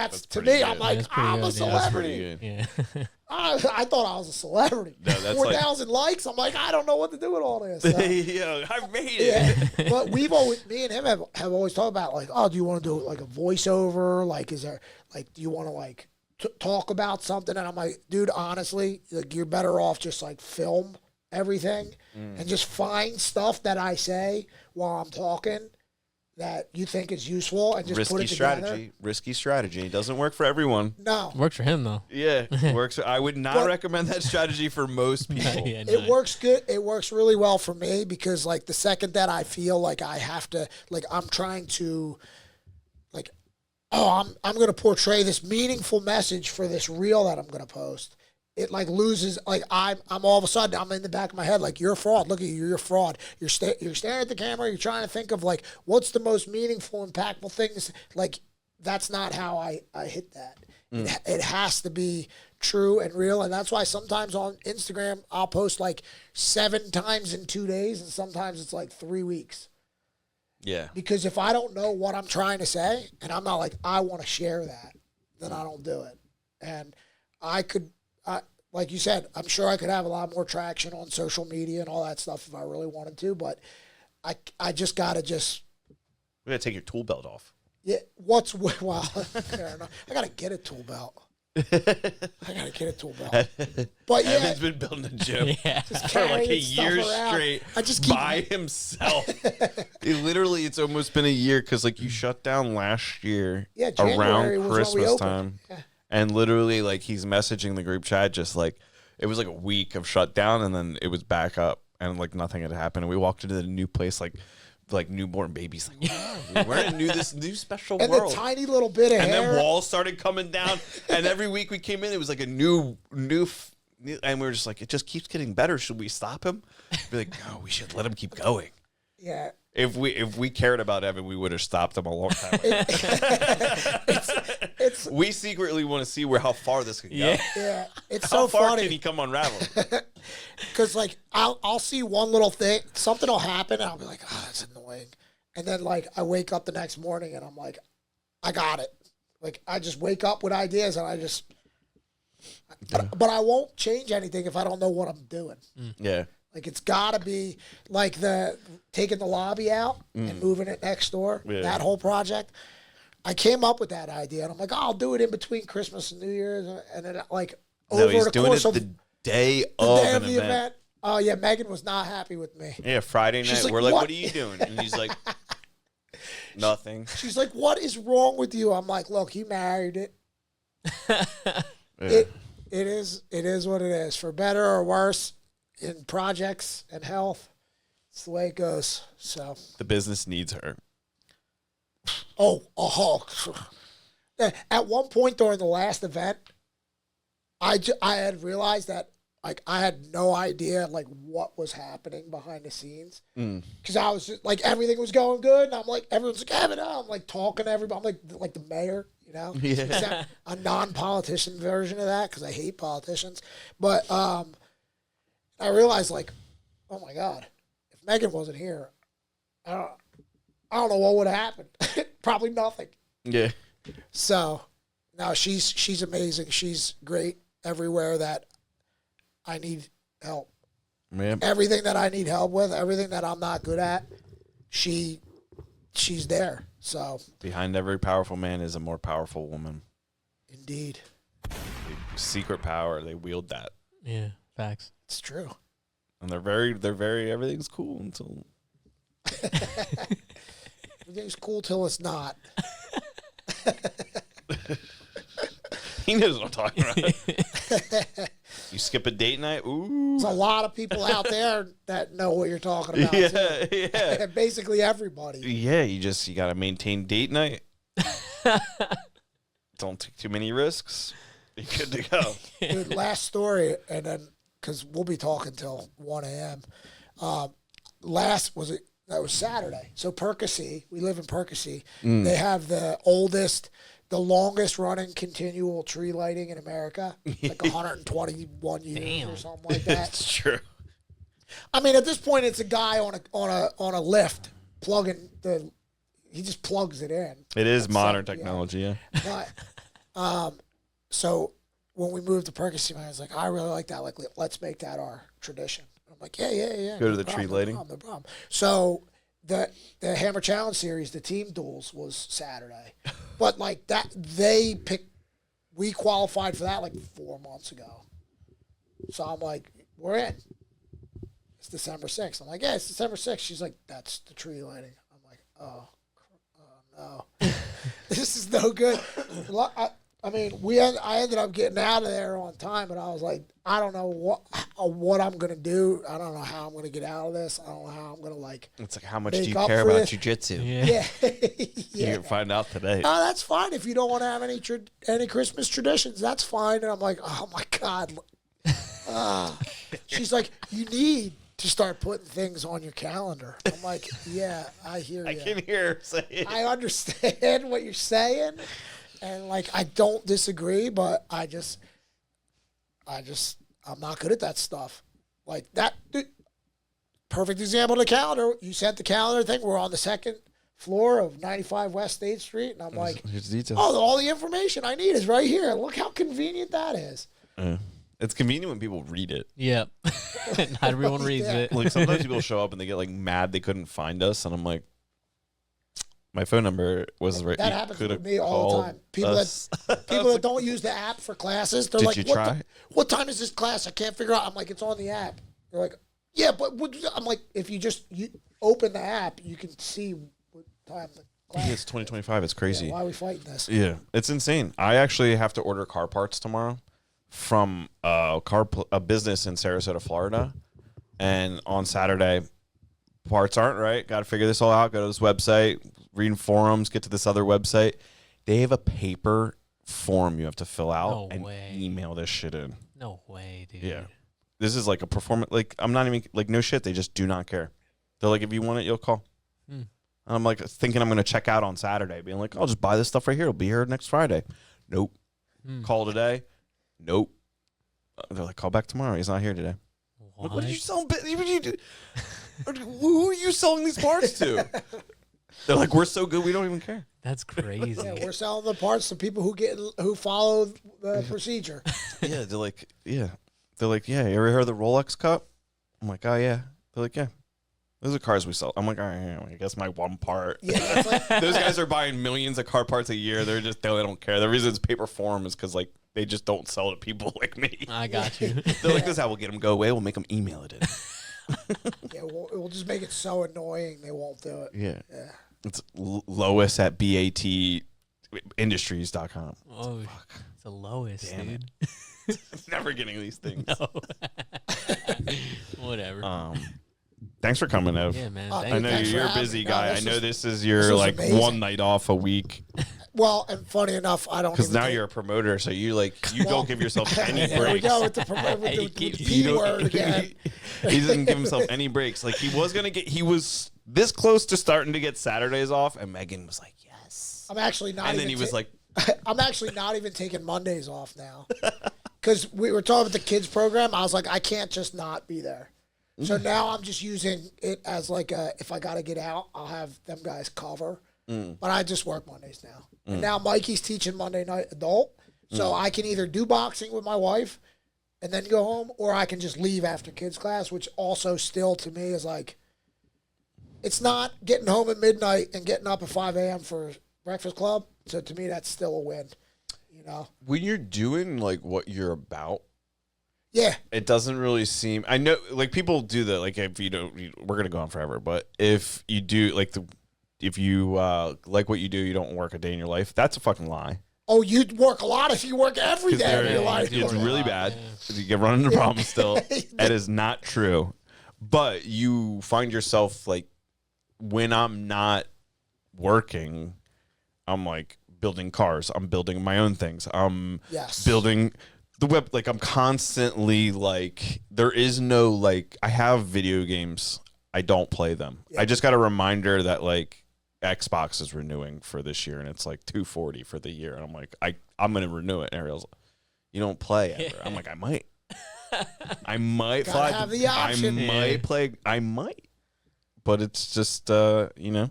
I'm like, I'm a That's celebrity. pretty good. Yeah. I thought I was a celebrity. No, that's 4,000 likes. I'm like, I don't know what to do with all this. Yeah, I made it. Yeah. But me and him have always talked about like, oh, do you want to do like a voiceover? Like, is there like, do you want to like talk about something? And I'm like, dude, honestly, like, you're better off just like film everything and just find stuff that I say while I'm talking that you think is useful and just put it together. Risky strategy. It doesn't work for everyone. No. Works for him though. Yeah, works. I would not recommend that strategy for most people. Yeah, It works good. It works really well for me because like the second that I feel like I have to, like I'm trying to, like oh, I'm going to portray this meaningful message for this reel that I'm going to post. It like loses, like I'm all of a sudden, I'm in the back of my head, like, you're a fraud. Look at you, you're a fraud. You're staring at the camera. You're trying to think of like, what's the most meaningful, impactful things. Like, that's not how I hit that. It has to be true and real. And that's why sometimes on Instagram, I'll post like 7 times in 2 days. And sometimes it's like 3 weeks. Yeah. Because if I don't know what I'm trying to say, and I'm not like, I want to share that, then I don't do it. And like you said, I'm sure I could have a lot more traction on social media and all that stuff if I really wanted to, but I just got to We gotta take your tool belt off. yeah, well, fair enough. I got to get a tool belt. But yeah, Evan's been building a gym for like a year straight by himself. It's almost been a year because like you shut down last year around Christmas time. Yeah. And literally like he's messaging the group chat just like it was like a week of shutdown and then it was back up and like nothing had happened. And we walked into the new place like newborn babies. Like, we're in this new special and world. The tiny little bit of hair. And then walls started coming down. And every week we came in, it was like a new, and we were just like, it just keeps getting better. Should we stop him? Be like, no, we should let him keep going. Yeah. If we cared about Evan, we would have stopped him a long time ago. We secretly want to see how far this can go. Yeah. It's how so far funny. can he come unravel? Because like I'll see one little thing, something will happen, and I'll be like, oh, that's annoying. And then like I wake up the next morning, and I'm like, I got it. Like I just wake up with ideas, and but I won't change anything if I don't know what I'm doing. Yeah. Like it's got to be like taking the lobby out and moving it next door. Yeah. That whole project. I came up with that idea, and I'm like, oh, I'll do it in between Christmas and New Year's, and then like over the course of the day of the event. Oh yeah, Megan was not happy with me. Yeah, Friday night. We're like, what are you doing? And he's like, nothing. She's like, what is wrong with you? I'm like, look, he married it. Yeah. It is what it is. For better or worse, in projects and health, it's the way it goes. So the business needs her. Oh, at one point during the last event, I had realized that like I had no idea like what was happening behind the scenes because I was just like everything was going good, and I'm like everyone's like Evan, I'm like talking to everybody, I'm like the mayor, you know, a non-politician version of that because I hate politicians, but I realized like, oh my God, if Megan wasn't here, I don't know what would have happened. Probably nothing. Yeah. So, no, she's amazing. She's great everywhere that I need help. Man. Everything that I need help with, everything that I'm not good at, she's there. So behind every powerful man is a more powerful woman. Indeed. Secret power, they wield that. Yeah, facts. It's true. And they're very everything's cool until everything's cool till it's not. He knows what I'm talking about. You skip a date night? Ooh. There's a lot of people out there that know what you're talking about. Yeah, too. yeah. Basically everybody. Yeah, you got to maintain date night. Don't take too many risks. You're good to go. Dude, last story, and then because we'll be talking till 1 a.m. That was Saturday. So Percy, we live in Percy. They have the longest running continual tree lighting in America, like 121 years or something like that. That's true. I mean, at this point, it's a guy on a lift plugging he just plugs it in. It is modern technology, yeah. But, so when we moved to Percy, I was like, I really like that. Like, let's make that our tradition. I'm like, yeah. Go to the tree lighting. No problem. So the Hammer Challenge series, the team duels was Saturday, but like that we qualified for that like 4 months ago. So I'm like, we're in. It's December 6th. I'm like, yeah, it's December 6th. She's like, that's the tree lighting. I'm like, oh no, this is no good. I mean, I ended up getting out of there on time, and I was like, I don't know what I'm gonna do. I don't know how I'm gonna get out of this. I don't know how I'm gonna like. It's like, how much do make you up care for about this. jiu-jitsu? Yeah. Yeah, You're gonna find out today. Oh, that's fine if you don't want to have any Christmas traditions. That's fine. And I'm like, oh my god. She's like, you need to start putting things on your calendar. I'm like, yeah, I hear you. I can hear her say it. I understand what you're saying, and like I don't disagree, but I'm not good at that stuff. Like that, perfect example of the calendar. You sent the calendar thing. We're on the second floor of 95 West State Street, and I'm like, Here's the details. oh, all the information I need is right here. Look how convenient that is. It's convenient when people read it. Yep. Not everyone reads it. Like sometimes people show up and they get like mad they couldn't find us, and I'm like, my phone number was right. That happens with me all the time. People that don't use the app for classes, they're Did like, you try? what time is this class? I can't figure out. I'm like, it's on the app. They're like, yeah, but I'm like, if you open the app, you can see what time the class. It's 2025. It's crazy. Yeah, why are we fighting this? Yeah, it's insane. I actually have to order car parts tomorrow from a business in Sarasota, Florida, and on Saturday, parts aren't right. Got to figure this all out. Go to this website, read forums, get to this other website. They have a paper form you have to fill out and email this shit in. No way, dude. Yeah, this is like a performance. Like I'm not even like no shit. They just do not care. They're like, if you want it, you'll call. And I'm like thinking I'm gonna check out on Saturday, being like, I'll just buy this stuff right here. It'll be here next Friday. Nope. Call today. Nope. They're like, call back tomorrow. He's not here today. What did you sell? What did you do? Who are you selling these parts to? They're like, we're so good, we don't even care. That's crazy. Yeah, we're selling the parts to people who follow the procedure. Yeah, they're like, yeah. They're like, yeah, you ever heard of the Rolex cup? I'm like, oh, yeah. They're like, yeah. Those are cars we sell. I'm like, all right, yeah, I guess my one part. Yeah, it's like, Those guys are buying millions of car parts a year. They don't care. The reason it's paper form is because like they just don't sell to people like me. I got you. They're like, this is how we'll get them go away. We'll make them email it in. yeah, we'll just make it so annoying they won't do it. Yeah. Yeah. It's Lois at batindustries.com. Oh, it's the lowest, Damn dude. Never getting these things. No. Whatever. Thanks for coming, Ev. Yeah, man. I I know Thanks for you're a having busy me. No, guy. I this know is- this is this your is like amazing. one night off a week Well, and funny enough, I don't. because even now take- you're a promoter, so you don't give yourself any There we breaks. go with the You P don't- word again. He doesn't give himself any breaks. Like he was this close to starting to get Saturdays off, and Megan was like, "Yes." I'm actually not. And even then he was like, I'm actually not even taking Mondays off now. Because we were talking about the kids program. I was like, I can't just not be there. So now I'm just using it as like if I got to get out, I'll have them guys cover. But I just work Mondays now. And now Mikey's teaching Monday night adult. So I can either do boxing with my wife and then go home, or I can just leave after kids class, which also still to me is like, it's not getting home at midnight and getting up at 5 a.m. for Breakfast Club. So to me, that's still a win. You know? when you're doing like what you're about, Yeah. it doesn't really seem. I know, like people do that. Like if you don't, we're gonna go on forever. But if you do, like if you like what you do, you don't work a day in your life. That's a fucking lie. Oh, you work a lot if you work every 'Cause day of your life. it's work a really lot, bad. yeah. You get run into problems still. That is not true. But you find yourself like when I'm not working, I'm like building cars. I'm building my own things. I'm Yes. building the web. Like I'm constantly like, there is no like, I have video games. I don't play them. Yeah. I just got a reminder that like Xbox is renewing for this year and it's like $240 for the year. And I'm like, I'm going to renew it. And Ariel's like, you don't play ever. I'm like, I might. I might Gotta fly. have the option. I might play. I might. But it's just, you know,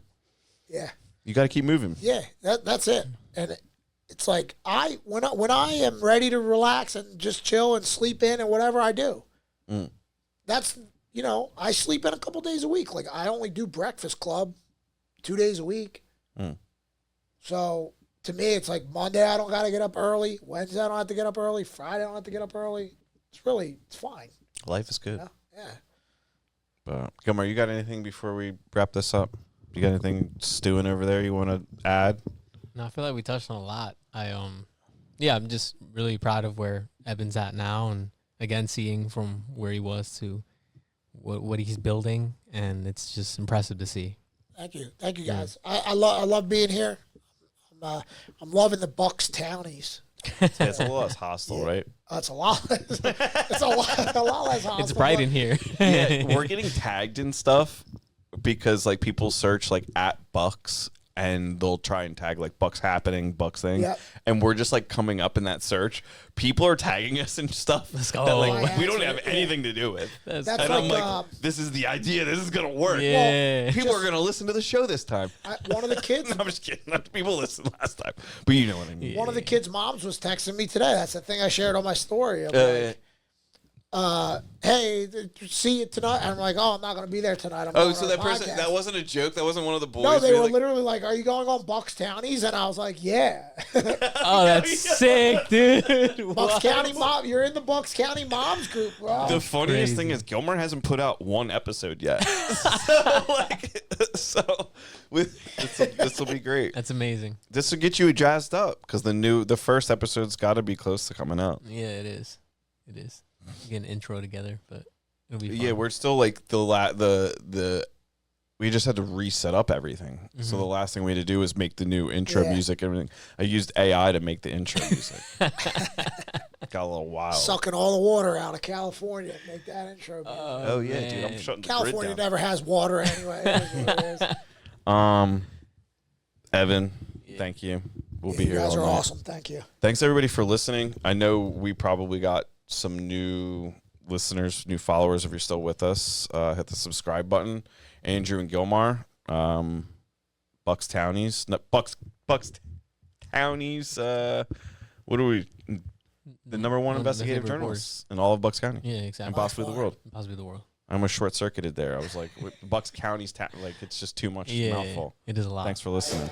Yeah. you got to keep moving. Yeah. That's it. And it's like when I am ready to relax and just chill and sleep in and whatever I do. That's, you know, I sleep in a couple days a week. Like I only do Breakfast Club 2 days a week. So to me, it's like Monday I don't got to get up early. Wednesday I don't have to get up early. Friday I don't have to get up early. It's fine. Life is good. Yeah. But Gilmar, you got anything before we wrap this up? You got anything stewing over there you want to add? No, I feel like we touched on a lot. I'm just really proud of where Evan's at now, and again, seeing from where he was to what he's building, and it's just impressive to see. Thank you guys. I love being here. I'm loving the Bucks Townies. Yeah, it's a little less hostile, right? It's a lot. It's a lot less hostile. It's bright in here. Yeah, we're getting tagged and stuff because like people search like at Bucks and they'll try and tag like Bucks happening, Bucks thing, Yep. and we're just like coming up in that search. People are tagging us and stuff. Let's go. That, like, Oh, we don't have yeah. anything to do with. That's And like, I'm like, this is the idea. This is gonna work. Yeah. People are gonna listen to the show this time. one of the kids. No, I'm just kidding. People listened last time, but you know what I mean. One of the kids' moms was texting me today. That's the thing I shared on my story. I'm hey, see you tonight. And I'm like, oh, I'm not going to be there tonight. I'm Oh, going so on that a person, podcast. that wasn't a joke. That wasn't one of the boys. No, they being were like, literally like, are you going on Bucks Townies? And I was like, yeah. Oh, that's sick, dude. Bucks What? County Mom. You're in the Bucks County Moms group, bro. The funniest crazy. thing is Gilmore hasn't put out one episode yet. so this will be great. That's amazing. This will get you jazzed up because the first episode's got to be close to coming out. Yeah, it is. It is. Get an intro together, but it'll be fun. Yeah, we're still like the we just had to reset up everything. So the last thing we had to do was make the new intro music and everything. I used AI to make the intro music. Got a little wild. Sucking all the water out of California. Make that intro. Man. Oh yeah, man. dude, I'm shutting the California grid down. never has water anyway. It is what it is. Evan, thank you. We'll be You here guys all are night. awesome. Thank you. Thanks everybody for listening. I know we probably got some new listeners, new followers. If you're still with us, hit the subscribe button. Andrew and Gilmar, Bucks Townies, no, Bucks Townies. What are we? The number one investigative journalists in all of Bucks County, Yeah, exactly. and possibly the world. Possibly the world. I almost short circuited there. I was like, Bucks County's like it's just too much Yeah, mouthful. it is a lot. Thanks for listening.